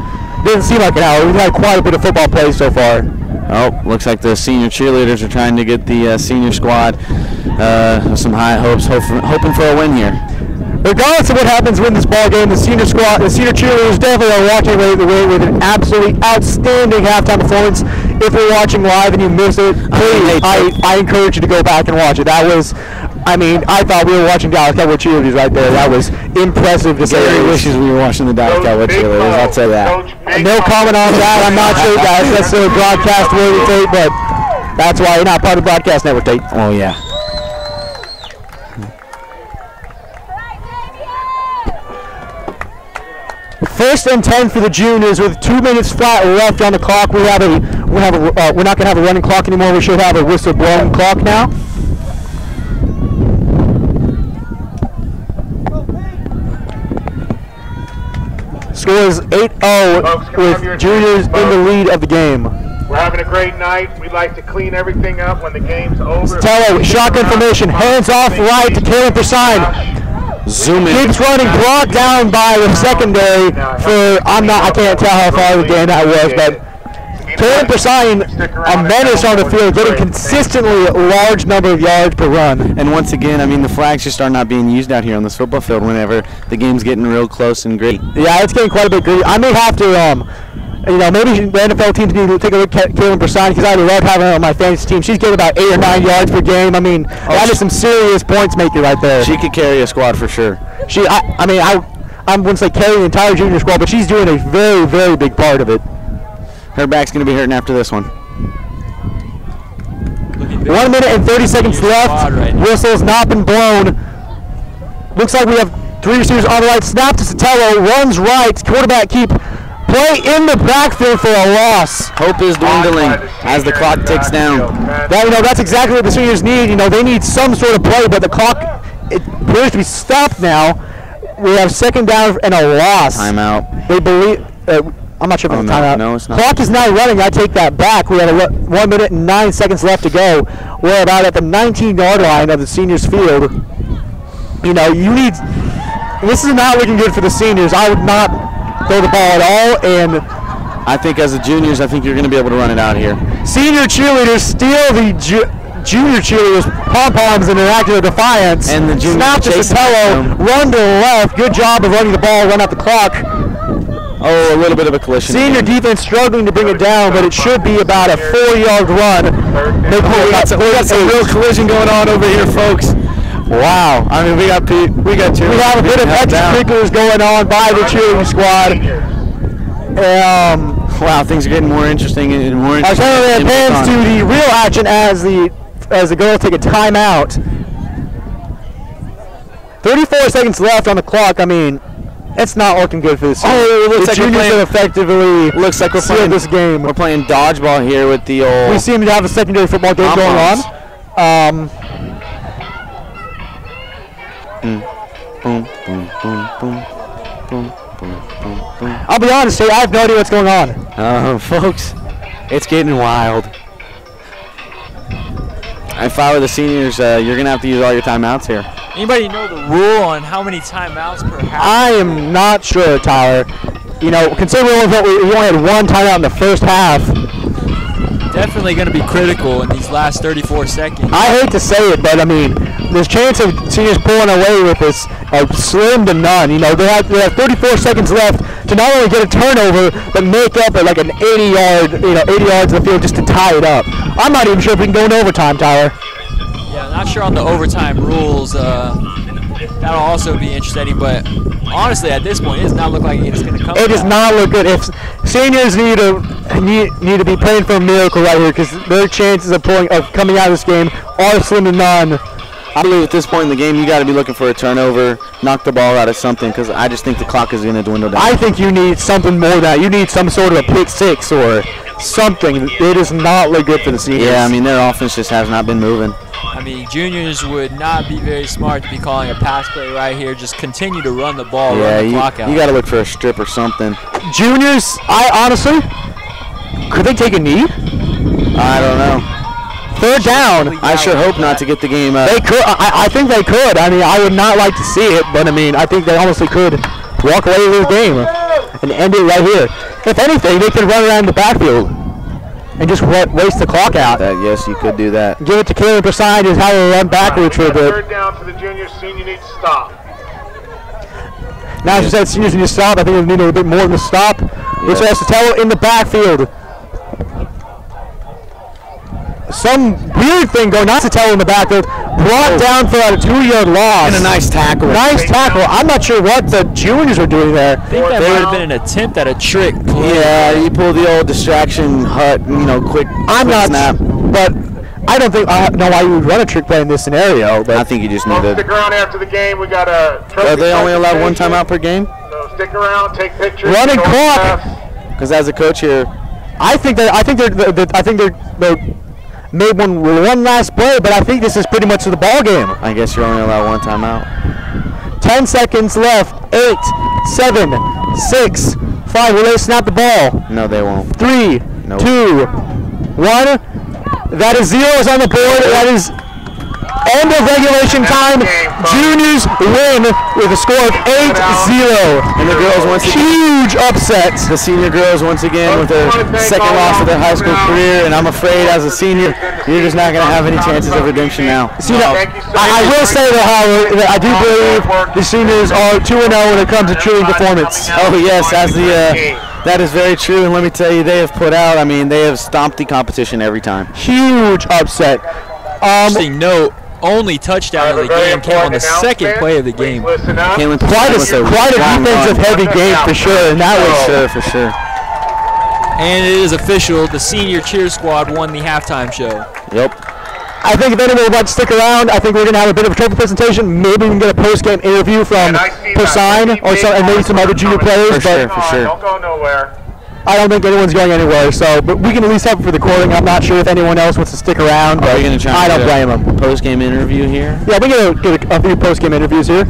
Doesn't seem like an hour. We've had quite a bit of football plays so far. Oh, looks like the senior cheerleaders are trying to get the senior squad some high hopes, hoping for a win here. regardless of what happens in this ball game, the senior cheerleaders definitely are walking away with an absolutely outstanding halftime performance. If you're watching live and you missed it, please, I encourage you to go back and watch it. That was, I mean, I thought we were watching Dallas Cowboy cheerleaders right there. That was impressive to say. Gary wishes we were watching the Dallas Cowboy cheerleaders. I'll say that. No comment on that. I'm not sure that's necessarily broadcast worthy, Tate, but that's why you're not part of the broadcast network, Tate. Oh yeah. First and 10 for the juniors with 2 minutes flat left on the clock. We're not going to have a running clock anymore. We should have a whistle blowing clock now. Score is 8-0 with juniors in the lead of the game. We're having a great night. We like to clean everything up when the game's over. Tello, shotgun formation, hands off right to Caitlyn Persine. Zoom in. Keeps running, brought down by the secondary for, I can't tell how far the game that was, but Caitlyn Persine, a menace on the field, getting consistently a large number of yards per run. And once again, I mean, the flags just are not being used out here on this football field whenever the game's getting real close and gritty. Yeah, it's getting quite a bit gritty. I may have to, maybe the NFL teams need to take a look at Caitlyn Persine because I love having her on my fantasy team. She's getting about 8 or 9 yards per game. I mean, that is some serious points maker right there. She could carry a squad for sure. I wouldn't say carry the entire junior squad, but she's doing a very, very big part of it. Her back's going to be hurting after this one. 1 minute and 30 seconds left. Right, whistle's not been blown. Looks like we have 3 receivers on the right. Snap to Sotelo, runs right. Quarterback keep play in the backfield for a loss. Hope is dwindling as the clock ticks down. That's exactly what the seniors need. They need some sort of play, but the clock it appears to be stopped now. We have second down and a loss. Timeout. They believe. I'm not sure if it's a timeout. No, it's not. Clock is now running. I take that back. We have 1 minute and 9 seconds left to go. We're about at the 19-yard line of the seniors' field. You need. This is not looking good for the seniors. I would not throw the ball at all, and I think as the juniors, I think you're going to be able to run it out here. Senior cheerleaders steal the junior cheerleaders' pom-poms in an act of defiance. And the junior snap to Sotelo, run to the left. Good job of running the ball, run out the clock. Oh, a little bit of a collision. Senior defense struggling to bring it down, but it should be about a 4-yard run. We got some real collision going on over here, folks. Wow. I mean, we got two. We have a bit of extracurriculars going on by the cheerleading squad. Wow, things are getting more interesting and more interesting. Our cameraman pans to the real action as the girls take a timeout. 34 seconds left on the clock. I mean, it's not looking good for this. Oh, it looks like juniors have effectively playing this game. We're playing dodgeball here with the old. We seem to have a secondary football game going on. I'll be honest, I have no idea what's going on. Folks, it's getting wild. If I were the seniors, you're going to have to use all your timeouts here. Anybody know the rule on how many timeouts per half? I am not sure, Tyler. Considering we only had 1 timeout in the first half. Definitely going to be critical in these last 34 seconds. I hate to say it, but I mean, there's chance of seniors pulling away with this slim to none. They have 34 seconds left to not only get a turnover, but make up at like an 80 yards in the field just to tie it up. I'm not even sure if we can go in overtime, Tyler. Yeah, not sure on the overtime rules. That'll also be interesting, but honestly, at this point, it does not look like it's going to come. It does not look good. If seniors need to be praying for a miracle right here, because their chances of coming out of this game are slim to none. I believe at this point in the game, you got to be looking for a turnover, knock the ball out of something, because I just think the clock is going to dwindle down. I think you need something more than that. You need some sort of a pick six or something. It does not look good for the seniors. Yeah, I mean, their offense just has not been moving. I mean, juniors would not be very smart to be calling a pass play right here. Just continue to run the ball, run the clock out. You got to look for a strip or something. Juniors, I honestly, could they take a knee? I don't know. Third down. I sure hope not to get the game up. They could. I think they could. I mean, I would not like to see it, but I mean, I think they honestly could walk away with this game and end it right here. If anything, they could run around the backfield and just waste the clock out. Yes, you could do that. Give it to Caitlyn Persine is how we run backwards for a bit. Third down for the juniors. Senior needs to stop. Now she said seniors need to stop. I think they need a little bit more than a stop. Which has Sotelo in the backfield. Some weird thing going on. Sotelo in the backfield. Brought down for a 2-yard loss. And a nice tackle. Nice tackle. I'm not sure what the juniors were doing there. I think that might have been an attempt at a trick play. Yeah, you pull the old distraction hut, quick. I'm not, snap. But I don't think I know why you would run a trick play in this scenario. But I think you just need to. Stick around after the game. We got a. Are they only allowed one timeout per game? So stick around, take pictures. Running clock. Because as a coach here, I think they're made one last play, but I think this is pretty much the ball game. I guess you're only allowed one timeout. 10 seconds left. 8, 7, 6, 5. Will they snap the ball? No, they won't. 3, Nope. 2, 1. That is zeros on the board. That is end of regulation time. Juniors win with a score of 8-0. And the girls once again. Huge upset. The senior girls once again with their second loss of their high school career, and I'm afraid as a senior, you're just not going to have any chances of redemption now. See, I will say though, however, that I do believe the seniors are 2-0 when it comes to cheerleading performance. Oh yes, that is very true, and let me tell you, they have put out. I mean, they have stomped the competition every time. Huge upset. Interesting note. Only touchdown of the game came on the second play of the game. Caitlyn Quite a defensive heavy game for sure, and that was for sure. And it is official. The senior cheer squad won the halftime show. Yep. I think if anyone would like to stick around, I think we're going to have a bit of a trophy presentation. Maybe we can get a post-game interview from Persine and maybe some other junior players. For sure. Don't go nowhere. I don't think anyone's going anywhere, but we can at least have it for the recording. I'm not sure if anyone else wants to stick around, but I don't blame them. Post-game interview here? Yeah, we're going to get a few post-game interviews here.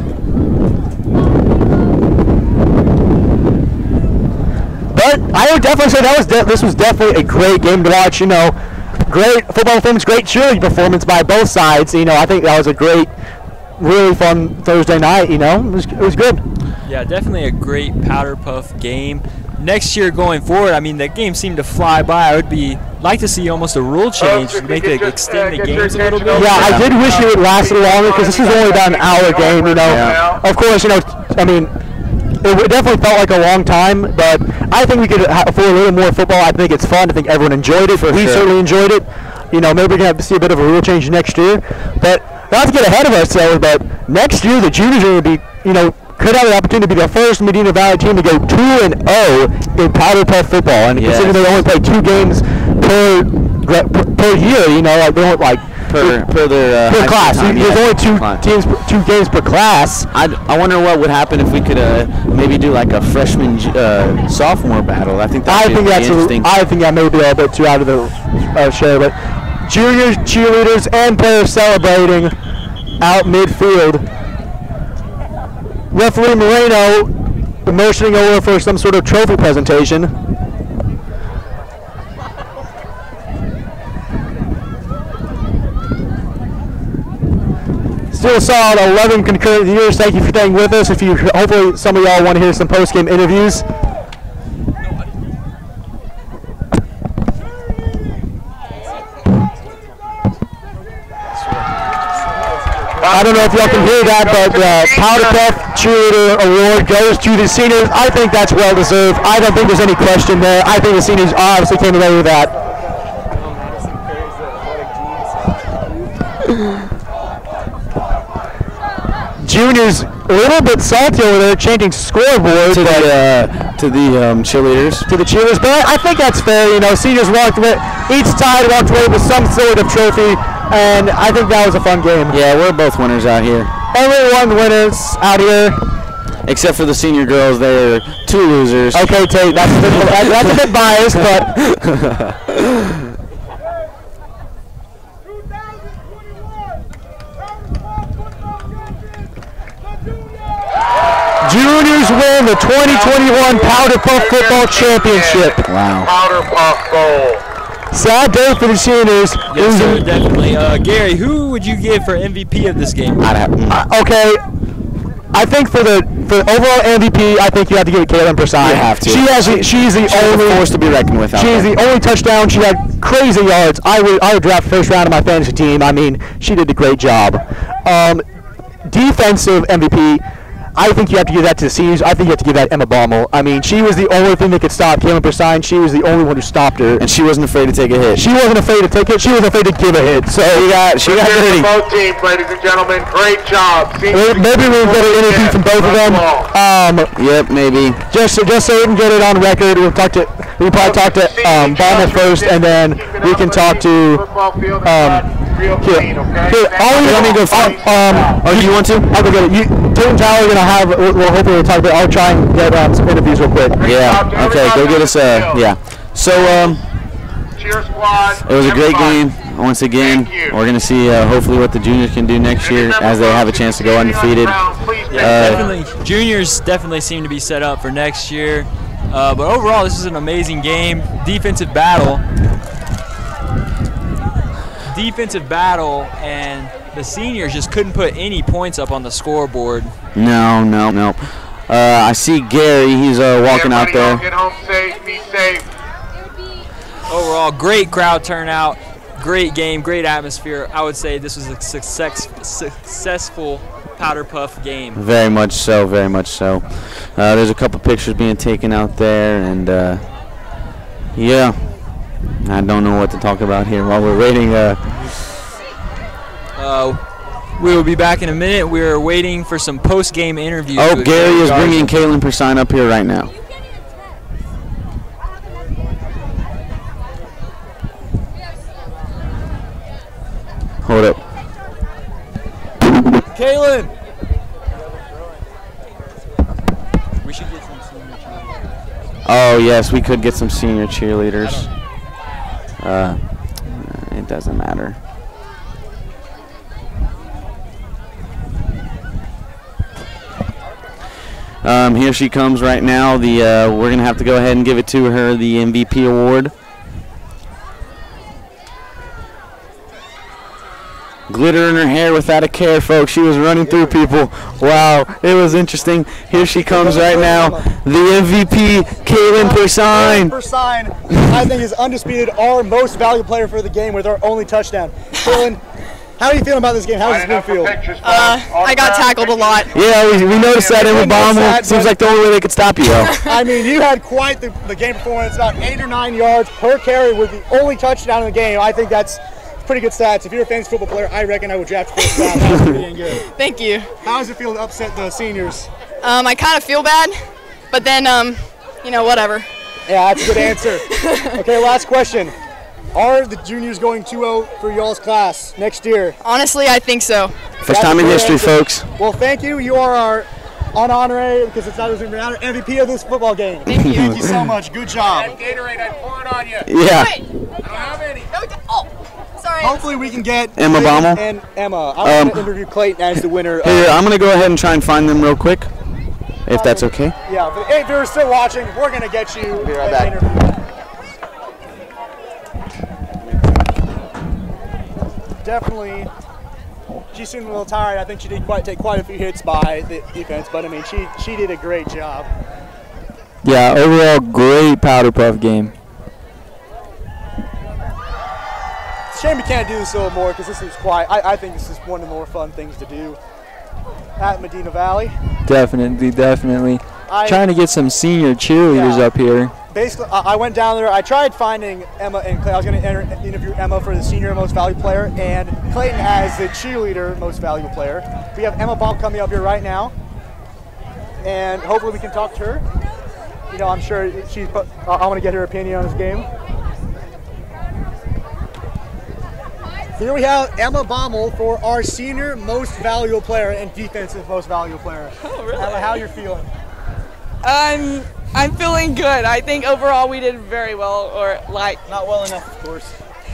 But I would definitely say this was definitely a great game to watch. Great football performance, great cheerleading performance by both sides. I think that was a great, really fun Thursday night. It was good. Yeah, definitely a great Powderpuff game. Next year going forward, I mean, the game seemed to fly by. I would like to see almost a rule change to make it extend the games a little bit. Yeah, I did wish it would last a little longer because this is only about an hour game. Of course, I mean, it definitely felt like a long time, but I think we could afford a little more football. I think it's fun. I think everyone enjoyed it. We certainly enjoyed it. Maybe we're going to have to see a bit of a rule change next year. But not to get ahead of ourselves, but next year the juniors are going to be, could have the opportunity to be the first Medina Valley team to go 2-0 in Powderpuff football. And considering they only play 2 games per year, they don't per class. There's only 2 games per class. I wonder what would happen if we could maybe do like a freshman sophomore battle. I think that's interesting. I think that may be a little bit too out of the show, but juniors, cheerleaders, and players celebrating out midfield. Referee Moreno motioning over for some sort of trophy presentation. Still solid 11 concurrent viewers. Thank you for staying with us. Hopefully some of y'all want to hear some post-game interviews. I don't know if y'all can hear that, but the Powderpuff Cheerleader Award goes to the seniors. I think that's well deserved. I don't think there's any question there. I think the seniors obviously came away with that. Juniors a little bit salty over there, changing scoreboard to the cheerleaders. To the cheerleaders, but I think that's fair. Seniors walked away. Each side walked away with some sort of trophy. And I think that was a fun game. Yeah, we're both winners out here. Only one winners out here. Except for the senior girls, they're 2 losers. Okay, Tate, that's a bit biased, but... Juniors win the 2021 Powderpuff Football Championship. Wow. Powderpuff Bowl. Sad day for the seniors. Yes, sir, definitely. Gary, who would you give for MVP of this game? Okay, I think for overall MVP, I think you have to give it Caitlyn Persine. You have to. She's the only force to be reckoned with. She's the only touchdown. She had crazy yards. I would draft first round of my fantasy team. I mean, she did a great job. Defensive MVP. I think you have to give that to the seniors. I think you have to give that Emma Bommel. I mean, she was the only thing that could stop Caitlyn Persine. She was the only one who stopped her. And she wasn't afraid to take a hit. She wasn't afraid to take it. She was afraid to give a hit. So she got ready. Both teams, ladies and gentlemen, great job. Maybe we'll get an interview from both of them. Yep, maybe. Just so we can get it on record, we'll probably talk to Bommel first, and then we can talk to. Let me go. Oh, do you want to? I'll go get it. Tate and Tyler are gonna have. We'll hopefully talk about. I'll try and get some interviews real quick. Yeah. Okay. Go get us. Yeah. So Cheer squad. it was a great game. Once again, we're gonna see hopefully what the juniors can do next year as they have a chance to go undefeated. Definitely, juniors definitely seem to be set up for next year. But overall, this is an amazing game. Defensive battle, and the seniors just couldn't put any points up on the scoreboard. No. I see Gary. He's walking out there. Get home safe. Be safe. Overall, great crowd turnout, great game, great atmosphere. I would say this was a successful Powderpuff game. Very much so. Very much so. There's a couple pictures being taken out there, and yeah. I don't know what to talk about here while we're waiting. We will be back in a minute. We're waiting for some post-game interviews. Oh, Gary is bringing Caitlyn Persine up here right now. Hold up. Caitlyn. We should get some senior cheerleaders. Oh, yes, we could get some senior cheerleaders. It doesn't matter. Here she comes right now. We're gonna have to go ahead and give it to her, the MVP award. Glitter in her hair without a care, folks. She was running through people. Wow, it was interesting. Here she comes right now. The MVP, Caitlyn Persine. Persine, I think, is undisputed our most valuable player for the game with our only touchdown. Caitlyn, how are you feeling about this game? How does this game feel? I got tackled a lot. Yeah, we noticed that in the Bommel. Seems like the only way they could stop you, though. I mean, you had quite the game performance. About 8 or 9 yards per carry with the only touchdown in the game. I think that's pretty good stats. If you're a fantasy football player, I reckon I would draft you for that. That's pretty dang good. Thank you. How does it feel to upset the seniors? I kind of feel bad, but then, whatever. Yeah, that's a good answer. Okay, last question. Are the juniors going 2-0 for y'all's class next year? Honestly, I think so. First time in history, folks. Well, thank you. You are our honorary, because it's not as MVP of this football game. Thank you. Thank you so much. Good job. Gatorade, I pour it on you. Yeah. Wait. I don't have any. Oh, sorry. Hopefully we can get Emma Clayton Bommel? and Emma. I'm going to interview Clayton as the winner. Here, I'm gonna go ahead and try and find them real quick, if that's okay. Yeah, if you're still watching, we're going to get you Be right back. interview. Definitely, she seemed a little tired. I think she did take quite a few hits by the defense, but I mean, she did a great job. Yeah, overall great Powderpuff game. It's a shame we can't do this a little more because this is quite. I think this is one of the more fun things to do at Medina Valley. Definitely. Trying to get some senior cheerleaders up here. Basically, I went down there. I tried finding Emma and Clayton. I was going to interview Emma for the senior most valuable player, and Clayton as the cheerleader most valuable player. We have Emma Bommel coming up here right now, and hopefully we can talk to her. You know, I'm sure I want to get her opinion on this game. Here we have Emma Bommel for our senior most valuable player and defensive most valuable player. Oh, really? Emma, how are you feeling? I'm feeling good. I think overall we did very well, or like. Not well enough, of course.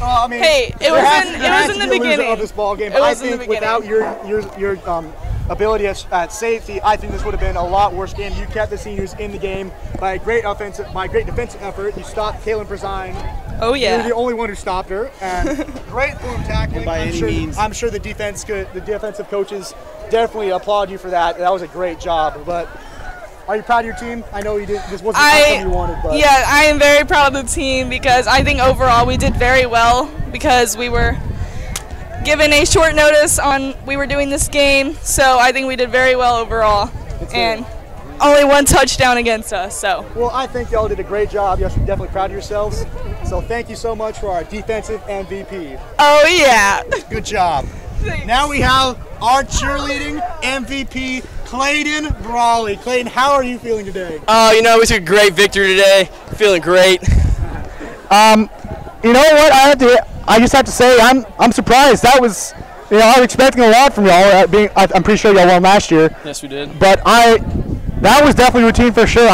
I mean, hey, it was in the beginning of this ball game. It was I think without your ability at safety, I think this would have been a lot worse game. You kept the seniors in the game by a great defensive effort. You stopped Caitlyn Persine. Oh yeah. You're the only one who stopped her. And great boom tackling. I'm sure the defensive coaches definitely applaud you for that. That was a great job. But are you proud of your team? I know you did. This wasn't the outcome you wanted, but yeah, I am very proud of the team because I think overall we did very well because we were given a short notice on we were doing this game, so I think we did very well overall. and only 1 touchdown against us. So. Well, I think y'all did a great job. Y'all should be definitely proud of yourselves. So thank you so much for our defensive MVP. Oh yeah. Good job. Thanks. Now we have our cheerleading MVP, Clayton Brawley. Clayton, how are you feeling today? You know, it was a great victory today. Feeling great. You know what? I just have to say I'm surprised. That was, I was expecting a lot from y'all. I'm pretty sure y'all won last year. Yes, we did. But that was definitely routine for sure.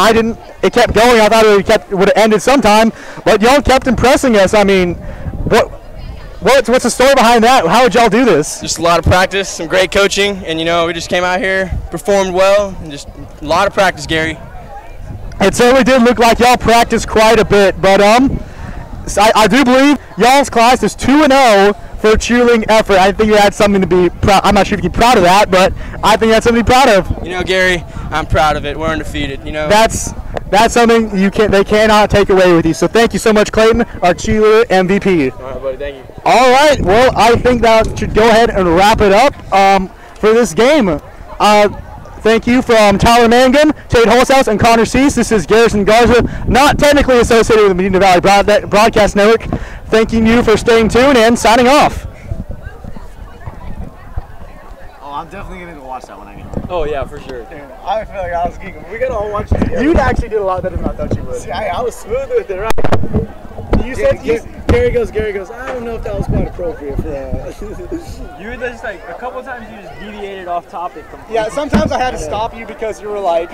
It kept going. I thought it would have ended sometime, but y'all kept impressing us. I mean, what's the story behind that? How would y'all do this? Just a lot of practice, some great coaching, and we just came out here, performed well, and just a lot of practice, Gary. It certainly did look like y'all practiced quite a bit, but I do believe y'all's class is 2-0 for a cheerleading effort. I think you had something to be proud. I'm not sure if you can be proud of that, but I think that's something to be proud of. Gary, I'm proud of it. We're undefeated. That's something they cannot take away with you. So thank you so much, Clayton, our cheerleader MVP. All right, buddy. Thank you. All right. Well, I think that should go ahead and wrap it up for this game. Thank you from Tyler Mangan, Tate Holzhaus, and Connor Cease. This is Garrison Garza, not technically associated with the Medina Valley Broadcast Network. Thanking you for staying tuned and signing off. Oh, I'm definitely going to go watch that when I get home. Oh, yeah, for sure. I feel like I was geeking. We gotta all watch it together. You actually did a lot better than I thought you would. See, I was smooth with it, right? You said Gary goes, I don't know if that was quite appropriate for You were just a couple times you just deviated off topic completely. Yeah, sometimes I had to stop you because you were like,